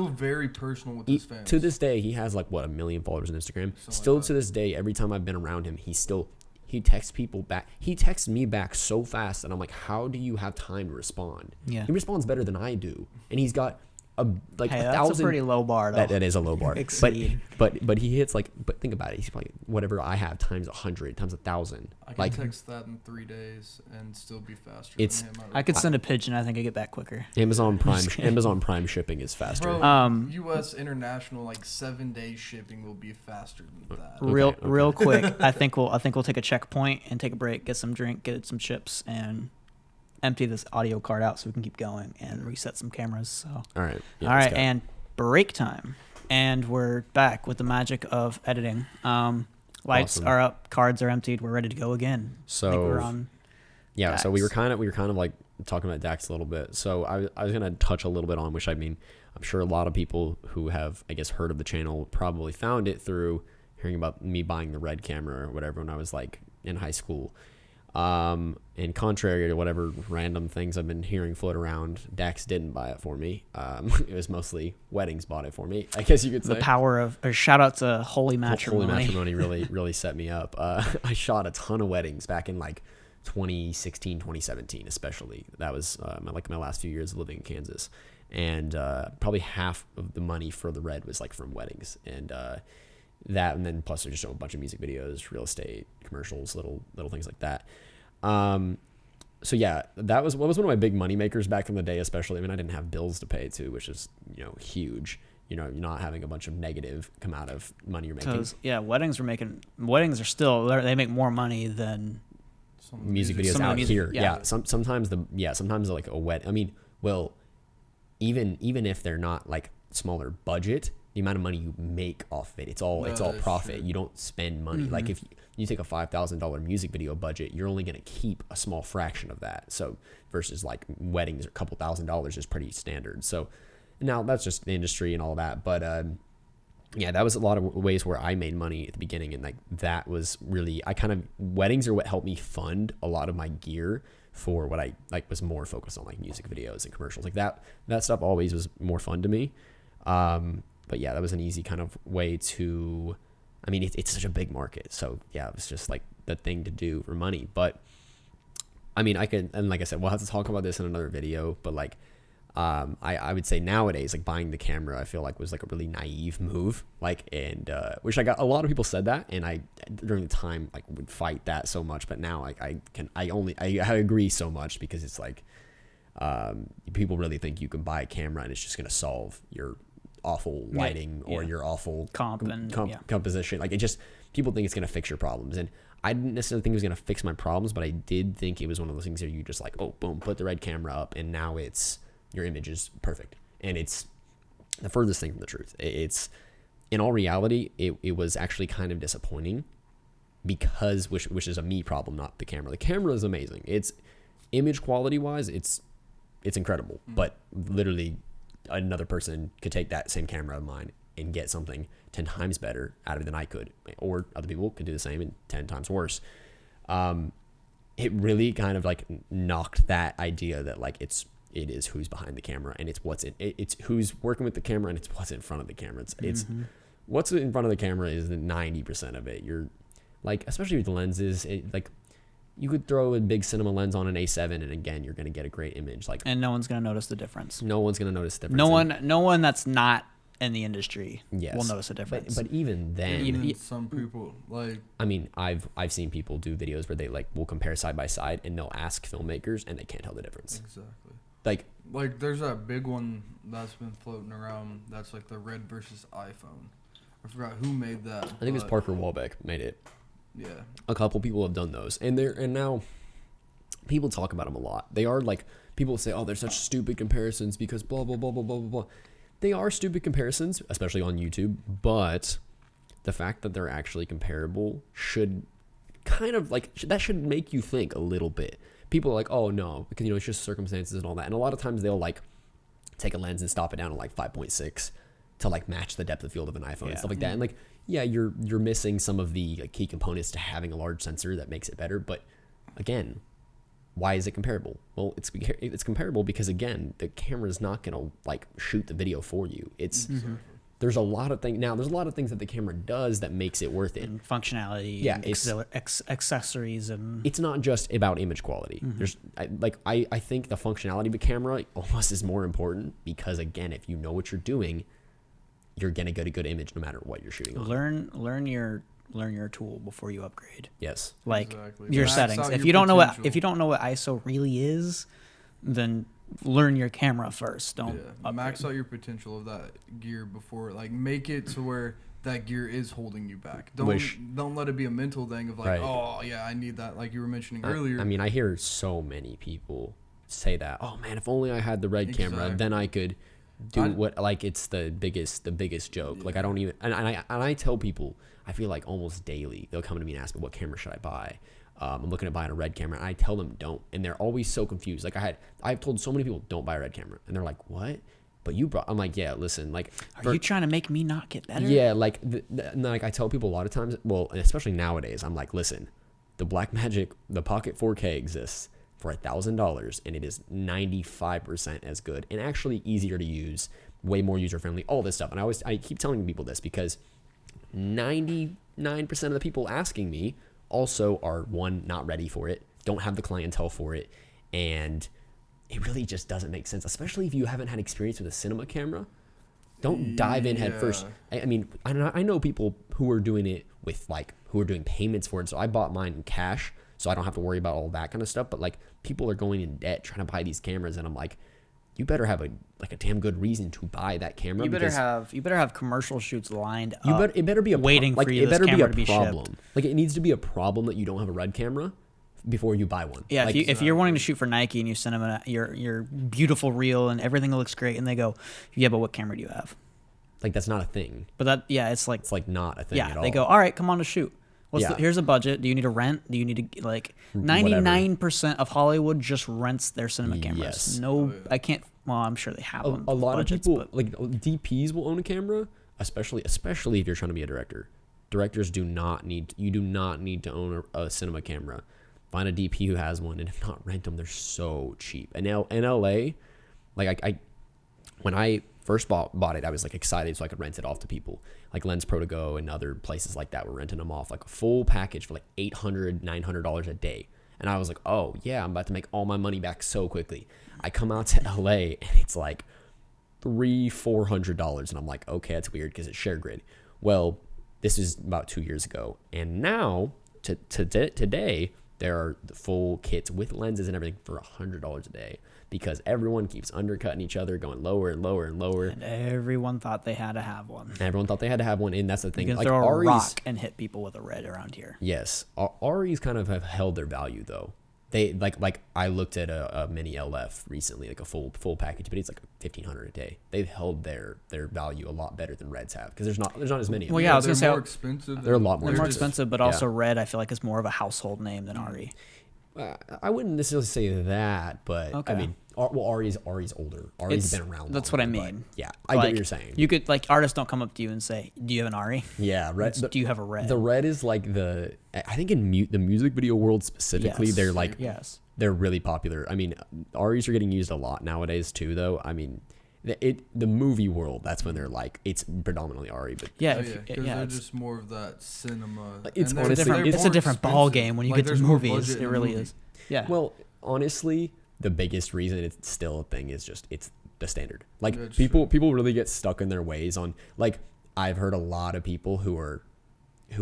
very personal with his fans. To this day, he has like 1 million followers on Instagram. Still to this day, every time I've been around him, he texts people back. He texts me back so fast, and I'm like, how do you have time to respond? Yeah, he responds better than I do, and he's got that's a pretty low bar though. That is a low bar. But he hits but think about it. He's probably whatever I have times 100 times 1,000. I can text that in 3 days and still be faster than him. I could send a pigeon. I think I get back quicker. Amazon Prime shipping is faster. Bro, U.S. international 7-day shipping will be faster than that. Real quick. I think we'll take a checkpoint and take a break, get some drink, get some chips, and empty this audio card out so we can keep going and reset some cameras. So all right, and break time, and we're back with the magic of editing. Lights are up, cards are emptied, we're ready to go again. So I think we're on. Yeah, Dax. So we were kind of like talking about Dax a little bit. So I was gonna touch a little bit on, which I mean, I'm sure a lot of people who have heard of the channel probably found it through hearing about me buying the Red camera or whatever when I was like in high school. And contrary to whatever random things I've been hearing float around, Dax didn't buy it for me. It was mostly Weddings bought it for me, I guess you could say. The power of, or shout out to Holy Matrimony. Holy Matrimony really set me up. I shot a ton of weddings back in 2016, 2017, especially. That was my last few years of living in Kansas. And probably half of the money for the Red was from weddings. And that, and then plus there's just a bunch of music videos, real estate, commercials, little things like that. So yeah, that was one of my big money makers back in the day, especially. I mean, I didn't have bills to pay too, which is huge. You're not having a bunch of negative come out of money you're making. Yeah, weddings are still, they make more money than music videos out here. Yeah. Sometimes like a wedding. I mean, well, even if they're not smaller budget, the amount of money you make off of it, it's all profit. True. You don't spend money. Mm-hmm. Like if you take a $5,000 music video budget, you're only going to keep a small fraction of that. So versus weddings, a couple $1,000s is pretty standard. So now that's just the industry and all that. But yeah, that was a lot of ways where I made money at the beginning. And like, that was really, weddings are what helped me fund a lot of my gear for what I like was more focused on, like music videos and commercials. Like that stuff always was more fun to me. But yeah, that was an easy kind of way to, I mean, it's such a big market. So yeah, it was just like the thing to do for money. But I mean, and like I said, we'll have to talk about this in another video, but like, I would say nowadays, like buying the camera, I feel like was like a really naive move, like, and which I got a lot of people said that, and I during the time like would fight that so much, but now like I agree so much because it's like people really think you can buy a camera and it's just gonna solve your awful lighting or your awful composition. Like, it just, people think it's gonna fix your problems, and I didn't necessarily think it was gonna fix my problems, but I did think it was one of those things where you just like, oh boom, put the red camera up, and now your image is perfect. And it's the furthest thing from the truth. It's, in all reality, it was actually kind of disappointing because, which is a me problem, not the camera. The camera is amazing. It's image quality wise, it's incredible. But literally another person could take that same camera of mine and get something 10 times better out of it than I could, or other people could do the same and 10 times worse. It really kind of like knocked that idea that like it is who's behind the camera, and it's it's who's working with the camera, and it's what's in front of the camera. It's what's in front of the camera is 90% of it. You're like, especially with the lenses, like you could throw a big cinema lens on an A7, and again, you're going to get a great image. Like, and no one's going to notice the difference. No one's going to notice the difference. No one that's not in the industry will notice a difference. But even then, even some people, like, I mean, I've seen people do videos where they like will compare side by side, and they'll ask filmmakers, and they can't tell the difference. Exactly. Like there's that big one that's been floating around. That's like the Red versus iPhone. I forgot who made that. I think it was Parker Walbeck made it. Yeah. A couple people have done those, and now people talk about them a lot. They are like, people say, oh, they're such stupid comparisons because blah blah blah blah blah blah blah. They are stupid comparisons, especially on YouTube. But the fact that they're actually comparable should kind of like, that should make you think a little bit. People are like, oh no, because it's just circumstances and all that. And a lot of times they'll like take a lens and stop it down to like 5.6 to like match the depth of field of an iPhone and stuff like that. And like, yeah, you're missing some of the like, key components to having a large sensor that makes it better. But again, why is it comparable? Well, it's comparable because, again, the camera is not going to like shoot the video for you. It's there's a lot of things that the camera does that makes it worth it. And functionality, accessories, and it's not just about image quality. I think the functionality of a camera almost is more important because, again, if you know what you're doing, you're gonna get a good image no matter what you're shooting on. Learn your tool before you upgrade. Yes, like your settings. If you don't know what ISO really is, then learn your camera first. Don't max out your potential of that gear before, like, make it to where that gear is holding you back. Don't let it be a mental thing of like, oh yeah, I need that, like you were mentioning earlier. I mean, I hear so many people say that, oh man, if only I had the red camera, then I could do what, like, it's the biggest joke. Like, I don't even, and I tell people, I feel like almost daily they'll come to me and ask me, what camera should I buy? I'm looking at buying a red camera, and I tell them don't, and they're always so confused. Like, I've told so many people, don't buy a red camera, and they're like, what? But you brought, I'm like, yeah, listen, like, are you trying to make me not get better? Yeah, like, like I tell people a lot of times, well, and especially nowadays, I'm like, listen, the Blackmagic, the Pocket 4K exists for $1,000, and it is 95% as good, and actually easier to use, way more user friendly, all this stuff. And I keep telling people this because 99% of the people asking me also are, one, not ready for it, don't have the clientele for it, and it really just doesn't make sense, especially if you haven't had experience with a cinema camera. Don't dive in head first. I mean, I know people who are doing it with, like, who are doing payments for it. So I bought mine in cash, so I don't have to worry about all that kind of stuff. But, like, people are going in debt trying to buy these cameras, and I'm like, you better have a damn good reason to buy that camera. You better have commercial shoots lined up. It better be a waiting for you. It better be a problem. Like, it needs to be a problem that you don't have a red camera before you buy one. Yeah, like, if you're wanting to shoot for Nike and you send them your beautiful reel and everything looks great, and they go, yeah, but what camera do you have? Like, that's not a thing. But it's like not a thing at all. Yeah, they go, all right, come on to shoot. Here's a budget. Do you need to rent? Do you need to, like, 99% of Hollywood just rents their cinema cameras. Yes. No, I can't. Well, I'm sure they have them. A lot of people, like, DPs will own a camera. especially if you're trying to be a director. Directors do not need to own a cinema camera. Find a DP who has one, and if not, rent them. They're so cheap. And now in LA, like I when I first bought it, I was like excited so I could rent it off to people like Lens Pro to Go and other places like that. We're renting them off, like a full package for like $800-$900 a day. And I was like, oh yeah, I'm about to make all my money back so quickly. I come out to LA and it's like $300-$400, and I'm like, okay, that's weird because it's share grid. Well, this is about 2 years ago, and now today there are the full kits with lenses and everything for $100 a day, because everyone keeps undercutting each other, going lower and lower and lower. And everyone thought they had to have one. And that's the thing. You can like throw a rock and hit people with a red around here. Yes, REs kind of have held their value though. They like I looked at a mini LF recently, like a full package, but it's like $1,500 a day. They've held their value a lot better than Reds have, because there's not as many. Well, yeah, I was gonna say more expensive. They're a lot more. They're more expensive, but also Red, I feel like, is more of a household name than RE. I wouldn't necessarily say that, but okay. I mean, RE's older. RE's been around. That's what I mean. Yeah, I get what you're saying. You could, like, artists don't come up to you and say, "Do you have an RE?" Yeah, Red. Do you have a Red? The Red is like I think in the music video world specifically, they're like they're really popular. I mean, REs are getting used a lot nowadays too, though. I mean, the movie world, that's when they're like, it's predominantly RE, but they're just more of that cinema. It's honestly it's a different ball game when you get to movies. It really is. Yeah. Well, honestly, the biggest reason it's still a thing is just it's the standard. Like people really get stuck in their ways on, like, I've heard a lot of people who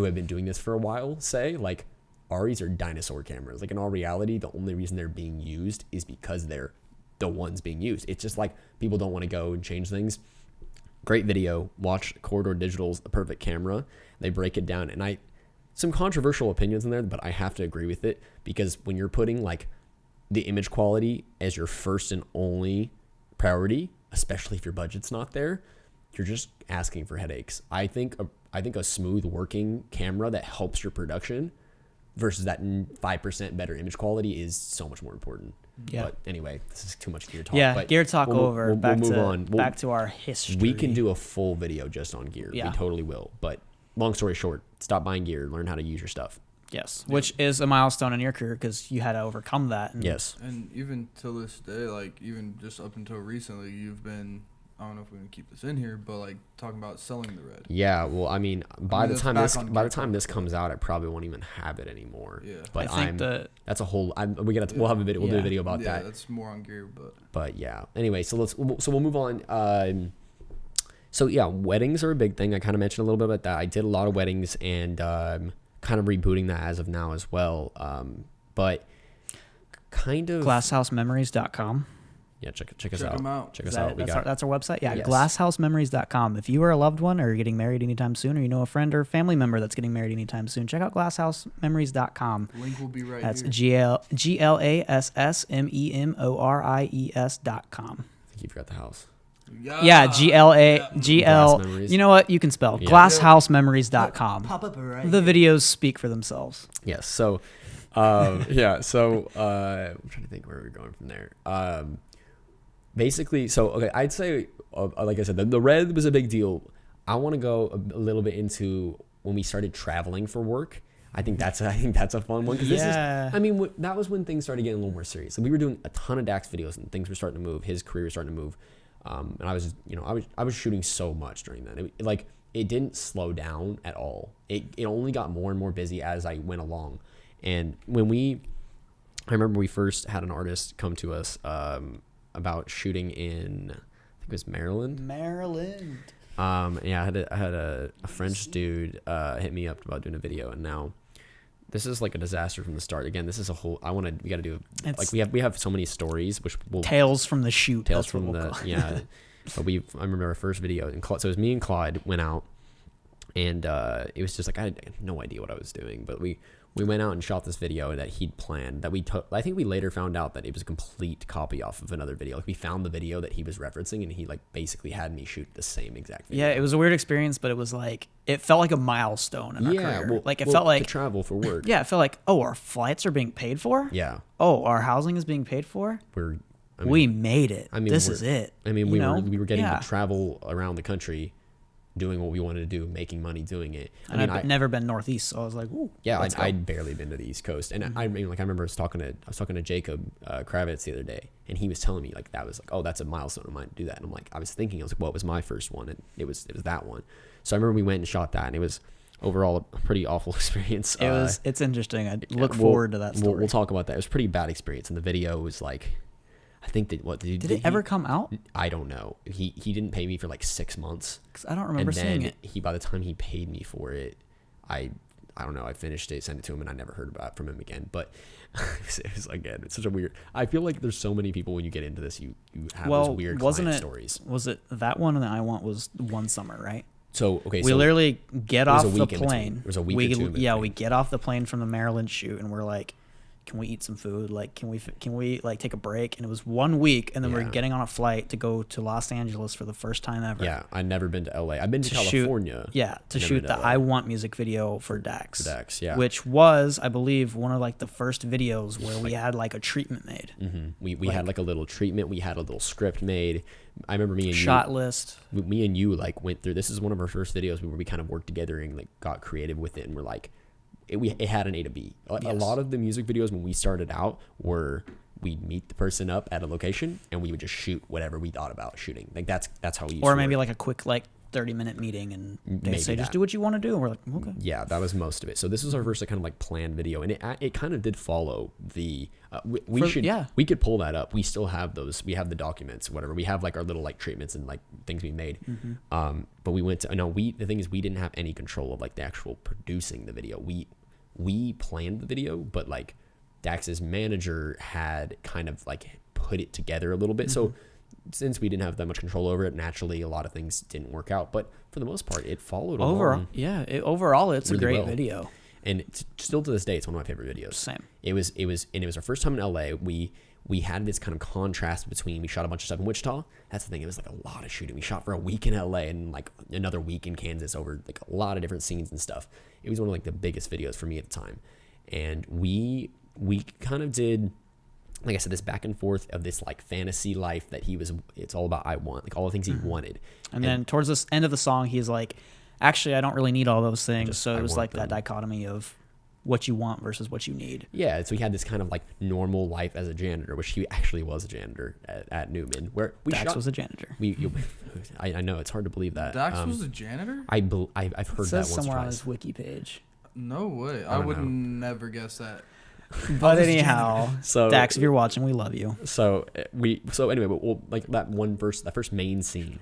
have been doing this for a while say like REs are dinosaur cameras. Like, in all reality, the only reason they're being used is because they're the ones being used. It's just like people don't want to go and change things. Great video. Watch Corridor Digital's The Perfect Camera. They break it down, and some controversial opinions in there, but I have to agree with it, because when you're putting like the image quality as your first and only priority, especially if your budget's not there, you're just asking for headaches. I think a smooth working camera that helps your production versus that 5% better image quality is so much more important. Yeah. But anyway, this is too much gear talk. Yeah, but gear talk over. We'll move on. Back to our history. We can do a full video just on gear. Yeah. We totally will. But long story short, stop buying gear. Learn how to use your stuff. Yes, which is a milestone in your career because you had to overcome that. Yes. And even till this day, like even just up until recently, you've been, I don't know if we're gonna keep this in here, but like talking about selling the Red. Yeah, well, I mean, by the time this comes out, I probably won't even have it anymore. Yeah, but that's a whole. We'll have a video. We'll do a video about that. Yeah, that's more on gear, but yeah. Anyway, so we'll move on. So yeah, weddings are a big thing. I kind of mentioned a little bit about that. I did a lot of weddings, and kind of rebooting that as of now as well. But kind of glasshousememories.com. Yeah, check us out. Check us out. That's our website. Yeah, yes. Glasshousememories.com. If you are a loved one or you're getting married anytime soon, or you know a friend or family member that's getting married anytime soon, check out glasshousememories.com. Link will be right that's here. That's GLASSMEMORIES.com. I think you forgot the house. Yeah, GL. You know what? You can spell glasshousememories.com. Pop up right. The videos speak for themselves. Yes. So, I'm trying to think where we're going from there. Basically, so okay, I'd say, like I said, the Red was a big deal. I want to go a little bit into when we started traveling for work. I think that's a fun one, because that was when things started getting a little more serious. So we were doing a ton of Dax videos, and things were starting to move. His career was starting to move, and I was shooting so much during that. It didn't slow down at all. It only got more and more busy as I went along. And I remember we first had an artist come to us about shooting in, I think it was Maryland. Yeah, I had a French dude hit me up about doing a video, and now this is like a disaster from the start. Again, this is a whole. We got to do we have so many stories, which will tales from the shoot. Tales from the But I remember our first video, and so it was me and Claude went out, and it was just like I had no idea what I was doing, but we went out and shot this video that he'd planned that we took. I think we later found out that it was a complete copy off of another video. Like, we found the video that he was referencing, and he basically had me shoot the same exact video. Yeah, it was a weird experience, but it was it felt like a milestone in our career. It felt like to travel for work. Yeah, it felt like, oh, our flights are being paid for. Yeah. Oh, our housing is being paid for. We made it. This is it. I mean, we were getting to travel around the country doing what we wanted to do, making money doing it. I've never been Northeast, so I was like, ooh. Yeah, I'd barely been to the East Coast, and I mean, like I remember I was talking to Jacob Kravitz the other day, and he was telling me like that was like, oh, that's a milestone of mine to do that. And I'm like, I was thinking, I was like, well, it was my first one, and it was that one. So I remember we went and shot that, and it was overall a pretty awful experience. It's interesting. I look forward to that story. We'll talk about that. It was a pretty bad experience, and the video was like, I think that did it ever come out? I don't know. He didn't pay me for like 6 months. Because I don't remember seeing it. By the time he paid me for it, I don't know. I finished it, sent it to him, and I never heard about it from him again. But it was again, it's such a weird. I feel like there's so many people when you get into this, you have those weird client stories. Was it that one that I want was one summer, right? So okay, we literally get off the plane. There was a week or two. We get off the plane from the Maryland shoot, and we're like, can we eat some food? Like, can we like take a break? And it was 1 week, and then we're getting on a flight to go to Los Angeles for the first time ever. Yeah, I'd never been to LA. I've been to California. To shoot the I Want music video for Dax. Yeah. Which was, I believe, one of like the first videos where we had like a treatment made. Mm-hmm. We had like a little treatment. We had a little script made. I remember me and shot list. Me and you like went through. This is one of our first videos where we kind of worked together and like got creative with it, and we're like. It had an A to B. A lot of the music videos when we started out were we'd meet the person up at a location and we would just shoot whatever we thought about shooting. Like that's how we used or maybe like a quick like 30-minute meeting and they say just do what you want to do, and we're like okay. Yeah, that was most of it. So this was our first like, kind of like planned video, and it kind of did follow the we could pull that up. We still have those. We have the documents, whatever. We have like our little like treatments and like things we made. Mm-hmm. But we went to the thing is we didn't have any control of like the actual producing the video. We planned the video, but like Dax's manager had kind of like put it together a little bit. Mm-hmm. So since we didn't have that much control over it, naturally a lot of things didn't work out. But for the most part, it followed overall. Yeah, overall it's really a great video. And still to this day, it's one of my favorite videos. Same. It was our first time in LA. We had this kind of contrast between, we shot a bunch of stuff in Wichita. That's the thing. It was like a lot of shooting. We shot for a week in LA and like another week in Kansas over like a lot of different scenes and stuff. It was one of like the biggest videos for me at the time. And we kind of did, like I said, this back and forth of this like fantasy life that it's all about I want, like all the things he wanted. And then towards the end of the song, he's like, actually, I don't really need all those things. So it was like that dichotomy of what you want versus what you need. Yeah, so he had this kind of like normal life as a janitor, which he actually was a janitor at Newman. Where Dax was a janitor. I know, it's hard to believe that. Dax was a janitor? I've heard that once somewhere on his wiki page. No way. I would never guess that. But anyhow, so Dax, if you're watching, we love you. So anyway, but we'll, like that first main scene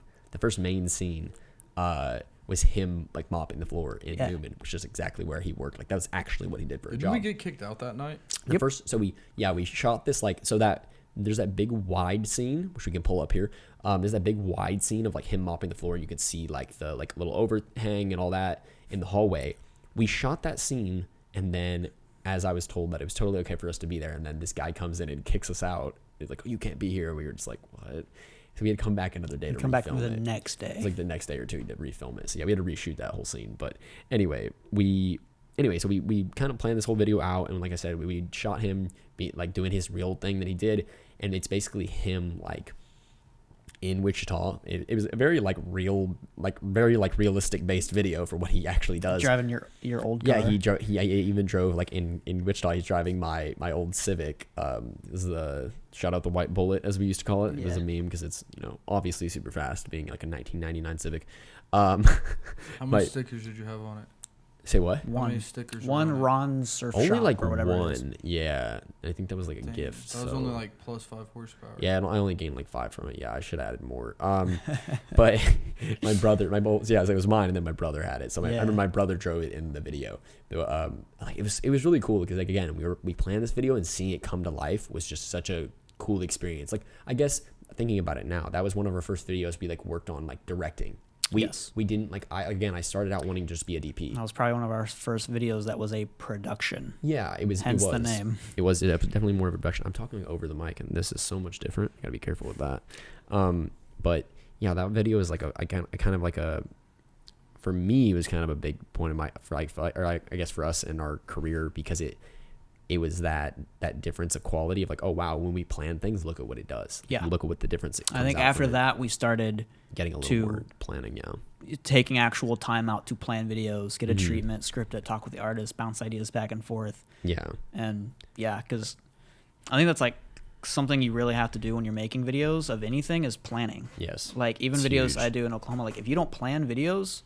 was him like mopping the floor in Newman, which is exactly where he worked. Like that was actually what he did for a job. Did we get kicked out that night? We shot this like, so that there's that big wide scene, which we can pull up here. There's that big wide scene of like him mopping the floor. You could see like the like little overhang and all that in the hallway. We shot that scene, and then as I was told that it was totally okay for us to be there, and then this guy comes in and kicks us out. He's like, oh, you can't be here. We were just like, what? So we had to come back another day to come back refilm the next day. It was like the next day or two to refilm it. So yeah, we had to reshoot that whole scene. But anyway, so we kind of planned this whole video out, and like I said, we shot him like doing his real thing that he did, and it's basically him like in Wichita. It was a very like real, like very like realistic based video for what he actually does. Driving your old car. Yeah, he even drove like in Wichita. He's driving my old Civic. This is the shout out the white bullet as we used to call it. It was a meme because it's obviously super fast, being like a 1999 Civic. How many stickers did you have on it? Say what? How many stickers? One Ron Surf only Shop like or whatever. One. Yeah, I think that was like a gift. That was only like plus 5 horsepower. Yeah, I only gained like 5 from it. Yeah, I should have added more. But my brother, it was mine, and then my brother had it. So I remember my brother drove it in the video. Like it was really cool because like again we planned this video, and seeing it come to life was just such a cool experience. Like I guess thinking about it now, that was one of our first videos we like worked on like directing. We didn't like I started out wanting to just be a DP. That was probably one of our first videos that was a production. Yeah, it was. Hence the name. It was definitely more of a production. I'm talking over the mic, and this is so much different. I gotta be careful with that. But yeah, that video is like for me, it was kind of a big point of I guess for us in our career, because it was that difference of quality of like, oh wow, when we plan things, look at what it does. Yeah. Look at what the difference. I think after that we started getting a little more planning. Yeah. Taking actual time out to plan videos, get a treatment, script it, talk with the artist, bounce ideas back and forth. Yeah. And yeah, because I think that's like something you really have to do when you're making videos of anything is planning. Yes. Like even it's videos huge. I do in Oklahoma, like if you don't plan videos,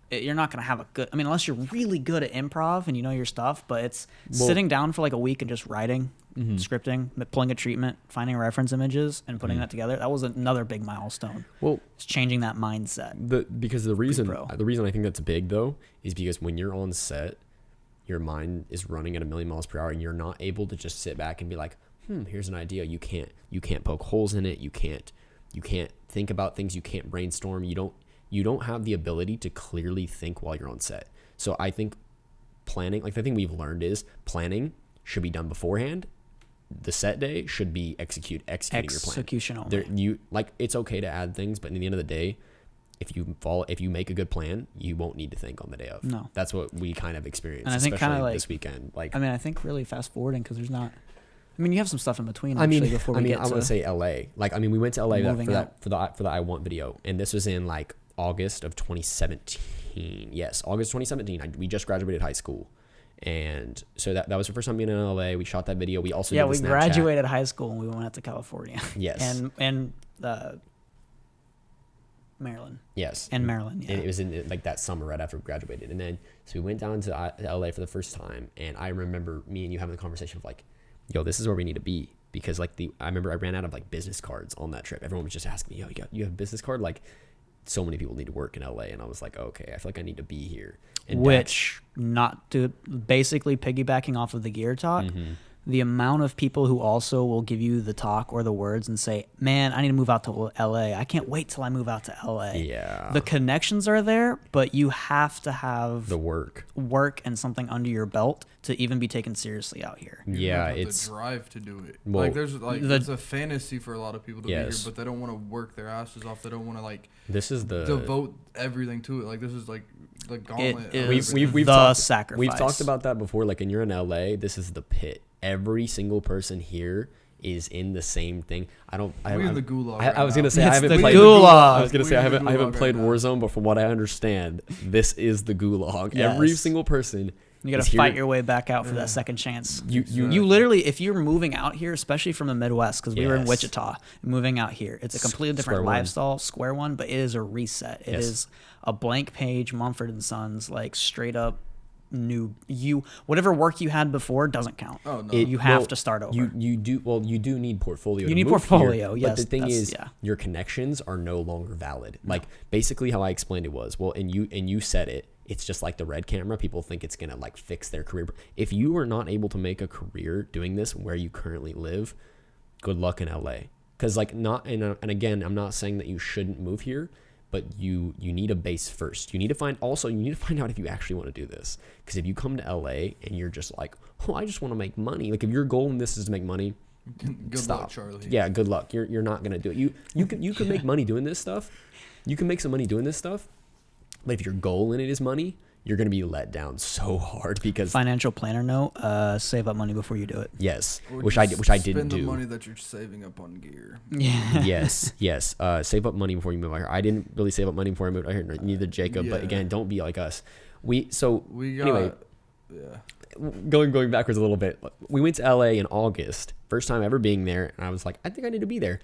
you're not going to have a good, I mean, unless you're really good at improv and you know your stuff, but it's sitting down for like a week and just writing, scripting, pulling a treatment, finding reference images and putting that together. That was another big milestone. Well, it's changing that mindset. Because the reason I think that's big though, is because when you're on set, your mind is running at 1,000,000 miles per hour and you're not able to just sit back and be like, here's an idea. You can't poke holes in it. You can't think about things. You can't brainstorm. You don't have the ability to clearly think while you're on set. So I think planning, like the thing we've learned is planning should be done beforehand. The set day should be executing your plan. Execution only. It's okay to add things, but in the end of the day, if you make a good plan, you won't need to think on the day of. No. That's what we kind of experienced, and I think especially like, this weekend. Like, I mean, I think really fast forwarding because there's not. I mean, you have some stuff in between. I want to say LA. Like, I mean, we went to LA for the I Want video, and this was in like August of 2017. Yes, August 2017. We just graduated high school, and so that was the first time being in LA. We shot that video. We also did we graduated high school and we went out to California. Yes, and Maryland. Yes, and Maryland. Yeah, and it was in like that summer right after we graduated, and then so we went down to LA for the first time, and I remember me and you having the conversation of like, yo, this is where we need to be. Because like I remember I ran out of like business cards on that trip. Everyone was just asking me, yo, you have a business card? Like, so many people need to work in LA, and I was like, okay, I feel like I need to be here. And not to basically piggybacking off of the gear talk, the amount of people who also will give you the talk or the words and say, man, I need to move out to LA. I can't wait till I move out to LA. Yeah. The connections are there, but you have to have the work and something under your belt to even be taken seriously out here. Yeah, it's the drive to do it. Well, like there's like it's a fantasy for a lot of people to be here, but they don't want to work their asses off. They don't want to like devote everything to it. Like this is like the gauntlet. We've sacrifice. We've talked about that before. Like, and you're in LA, this is the pit. Every single person here is in the same thing. We're in the gulag. I was gonna say I haven't played gulag. I was gonna say I haven't played Warzone, but from what I understand, this is the gulag. Yes. Every single person. You got to fight your way back out for that second chance. You literally, if you're moving out here, especially from the Midwest, because we were in Wichita, moving out here, it's a completely different lifestyle, square one, but it is a reset. It is a blank page, Mumford & Sons, like straight up new. Whatever work you had before doesn't count. Oh no, you have to start over. You do need portfolio. You need portfolio, yes. But the thing is, your connections are no longer valid. Like basically how I explained it was, and you said it. It's just like the red camera. People think it's going to like fix their career. If you are not able to make a career doing this where you currently live, good luck in LA. Because like and again, I'm not saying that you shouldn't move here, but you need a base first. You need to find out if you actually want to do this. Because if you come to LA and you're just like, oh, I just want to make money. Like if your goal in this is to make money, good luck, Charlie. Yeah, good luck. You're not going to do it. You can make money doing this stuff. You can make some money doing this stuff. But if your goal in it is money, you're going to be let down so hard because financial planner note, save up money before you do it. Yes, which I didn't do. Spend the money that you're saving up on gear. Yeah. Yes. Save up money before you move out here. I didn't really save up money before I moved out here. Neither Jacob. Yeah. But again, don't be like us. Anyway. Going backwards a little bit. We went to LA in August. First time ever being there, and I was like, I think I need to be there.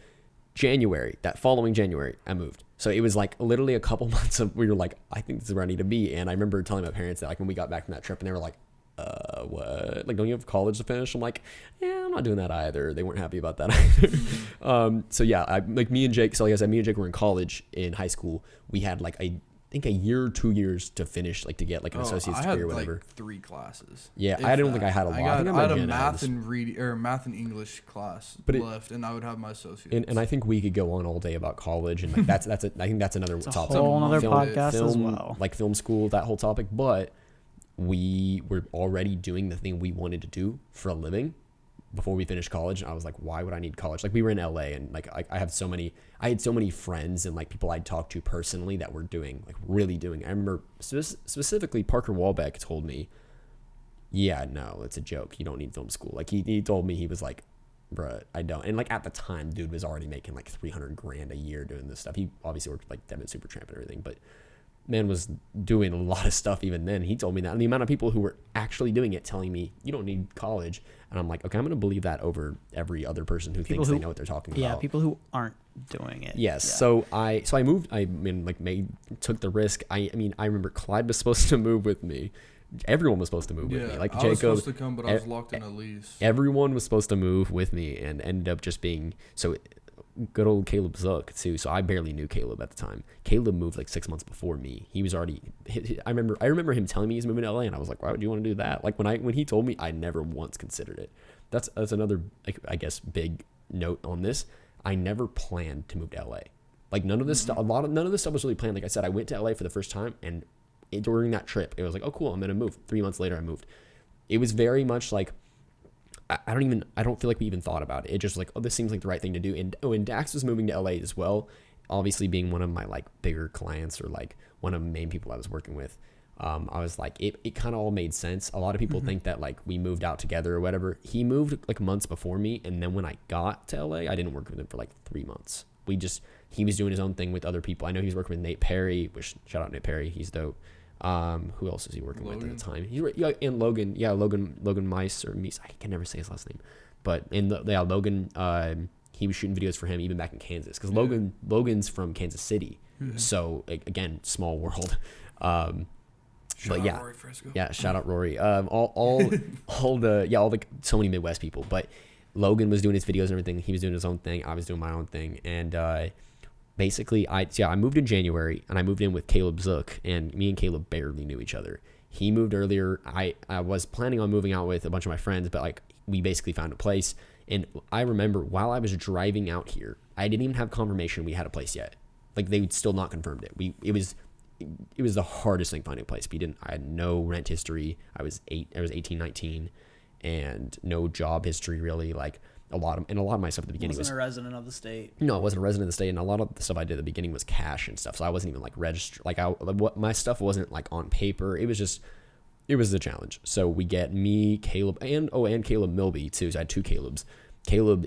That following January, I moved. So it was like literally a couple months of we were like, I think this is where I need to be. And I remember telling my parents that like when we got back from that trip and they were like, what? Like, don't you have college to finish? I'm like, yeah, I'm not doing that either. They weren't happy about that either. So yeah, me and Jake were in college in high school. We had like a 1 or 2 years to finish, like to get like an associate's degree or whatever. Like 3 classes. Yeah, I don't think I had a lot. I had a math and reading or math and English class left, and I would have my associates. And I think we could go on all day about college, and like I think that's another topic. A whole other podcast as well. Like film school, that whole topic. But we were already doing the thing we wanted to do for a living before we finished college, and I was like, why would I need college? Like we were in LA, and like I had so many friends and like people I'd talked to personally that were really doing. I remember specifically Parker Walbeck told me, yeah, no, it's a joke. You don't need film school. Like he told me, he was like, bruh, I don't. And like at the time, dude was already making like $300,000 a year doing this stuff. He obviously worked with like Devin Supertramp and everything, but man was doing a lot of stuff even then. He told me that. And the amount of people who were actually doing it telling me, you don't need college. And I'm like, okay, I'm going to believe that over every other person who thinks they know what they're talking about. Yeah, people who aren't doing it. Yes. Yeah. So I moved. I mean, like, took the risk. I mean, I remember Clyde was supposed to move with me. Everyone was supposed to move with me. Like Jacob, I was supposed to come, but I was locked in a lease. Everyone was supposed to move with me, and ended up just being so. Good old Caleb Zook too. So I barely knew Caleb at the time. Caleb moved like 6 months before me. He was already. I remember him telling me he's moving to LA, and I was like, why would you want to do that? Like when he told me, I never once considered it. That's another, like, I guess, big note on this. I never planned to move to LA. Like none of this stuff. None of this stuff was really planned. Like I said, I went to LA for the first time, and during that trip, it was like, oh cool, I'm gonna move. 3 months later, I moved. It was very much like. I don't feel like we even thought about it. It just was like, oh, this seems like the right thing to do. And Dax was moving to LA as well, obviously being one of my like bigger clients, or like one of the main people I was working with. I was like, it kind of all made sense. A lot of people think that like we moved out together or whatever. He moved like months before me, and then when I got to LA, I didn't work with him for like 3 months. He was doing his own thing with other people. I know he was working with Nate Perry, which shout out Nate Perry, he's dope. Who else is he working with at the time? And Logan, Logan Mice or Meese. I can never say his last name, but Logan. He was shooting videos for him even back in Kansas, because Logan's from Kansas City, so again, small world. Shout out Rory Fresco. Yeah, shout out Rory. All the so many Midwest people, but Logan was doing his videos and everything. He was doing his own thing. I was doing my own thing, and basically, I moved in January, and I moved in with Caleb Zook, and me and Caleb barely knew each other. He moved earlier. I was planning on moving out with a bunch of my friends, but like we basically found a place. And I remember while I was driving out here, I didn't even have confirmation we had a place yet. Like they still not confirmed it. It was the hardest thing finding a place. I had no rent history. I was 18, 19, and no job history really. Like a lot of my stuff at the beginning wasn't a resident of the state. No, I wasn't a resident of the state, and a lot of the stuff I did at the beginning was cash and stuff. So I wasn't even like registered. Like my stuff wasn't like on paper. It was the challenge. So we get me, Caleb, and Caleb Milby too. So I had two Calebs. Caleb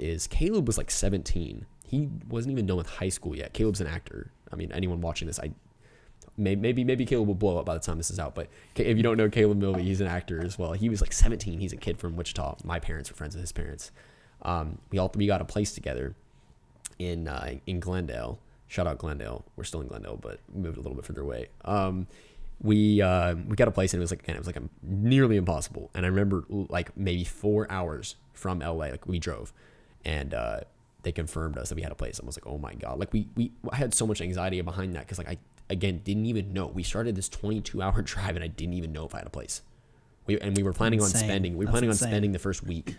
was like 17. He wasn't even done with high school yet. Caleb's an actor. I mean, anyone watching this, maybe Caleb will blow up by the time this is out. But if you don't know Caleb Milby, he's an actor as well. He was like 17. He's a kid from Wichita. My parents were friends with his parents. We all three got a place together in Glendale. Shout out Glendale. We're still in Glendale, but we moved a little bit further away. We got a place, and it was like nearly impossible. And I remember like maybe 4 hours from LA, like we drove, and they confirmed us that we had a place. I was like, oh my god, like I had so much anxiety behind that, because like I again didn't even know. We started this 22-hour drive, and I didn't even know if I had a place. We were planning on spending. Spending the first week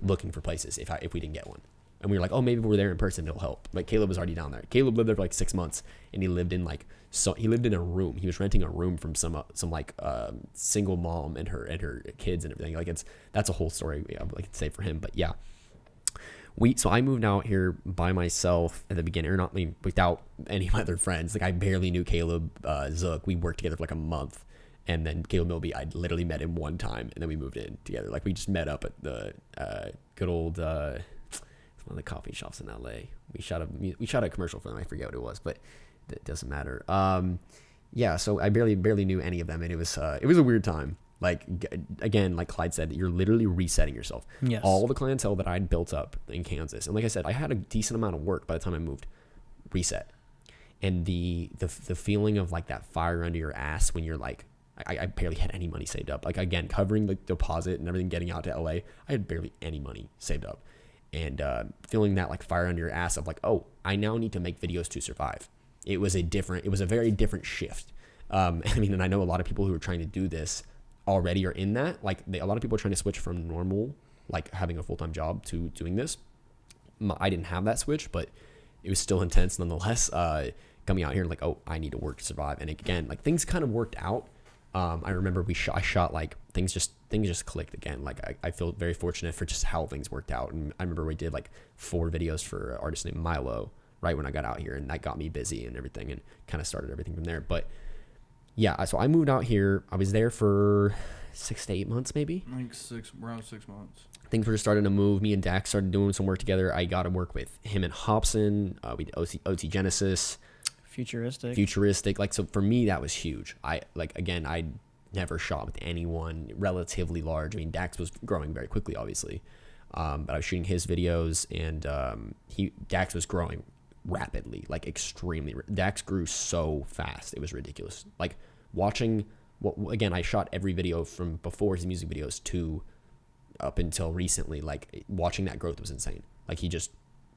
looking for places if we didn't get one. And we were like, oh, maybe if we're there in person, it'll help. Like Caleb was already down there. Caleb lived there for like 6 months, and he lived in a room. He was renting a room from some single mom and her kids and everything. Like that's a whole story I would like to say for him. But yeah, so I moved out here by myself at the beginning, or not without any of my other friends. Like I barely knew Caleb Zook. We worked together for like a month. And then Caleb Milby, I literally met him one time, and then we moved in together. Like we just met up at the good old one of the coffee shops in LA. We shot a commercial for them. I forget what it was, but it doesn't matter. Yeah. So I barely knew any of them, and it was a weird time. Like again, like Clyde said, you're literally resetting yourself. Yes. All the clientele that I'd built up in Kansas, and like I said, I had a decent amount of work by the time I moved. Reset, and the feeling of like that fire under your ass when you're like. I barely had any money saved up. Like again, covering the deposit and everything, getting out to LA, I had barely any money saved up, and feeling that like fire under your ass of like, oh, I now need to make videos to survive. It was a very different shift. I mean, and I know a lot of people who are trying to do this already are in that. Like a lot of people are trying to switch from normal, like having a full-time job, to doing this. I didn't have that switch, but it was still intense nonetheless. Coming out here like, oh, I need to work to survive, and again, like things kind of worked out. I remember I shot like things just clicked again. Like I feel very fortunate for just how things worked out. And I remember we did like 4 videos for an artist named Milo right when I got out here, and that got me busy and everything, and kind of started everything from there. But yeah, so I moved out here. I was there for 6 to 8 months, maybe. I think around 6 months. Things were just starting to move. Me and Dax started doing some work together. I got to work with him and Hobson. We did OT Genesis. Futuristic. Like, so for me, that was huge. I never shot with anyone relatively large. I mean, Dax was growing very quickly, obviously. But I was shooting his videos, and Dax was growing rapidly, like extremely. Dax grew so fast. It was ridiculous. Like, watching, again, I shot every video from before his music videos to up until recently. Like, watching that growth was insane. Like, he just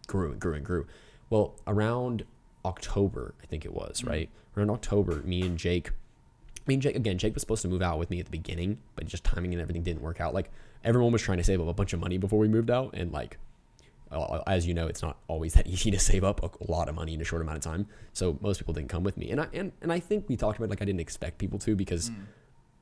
grew and grew and grew. Well, around October, I think it was, right? Around October, Jake was supposed to move out with me at the beginning, but just timing and everything didn't work out. Like, everyone was trying to save up a bunch of money before we moved out, and like, as you know, it's not always that easy to save up a lot of money in a short amount of time. So most people didn't come with me, and I think we talked about, like, I didn't expect people to, because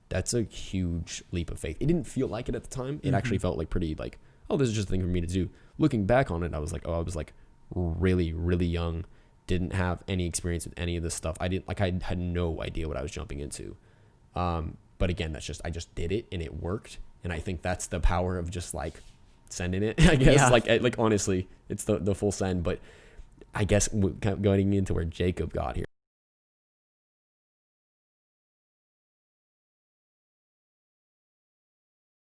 that's a huge leap of faith. It didn't feel like it at the time. It actually felt like pretty, like, oh, this is just a thing for me to do. Looking back on it, I was like really, really young, didn't have any experience with any of this stuff. I had no idea what I was jumping into. But again, I just did it, and it worked. And I think that's the power of just, like, sending it, I guess. Yeah. Like honestly, it's the full send. But I guess going into where Jacob got here,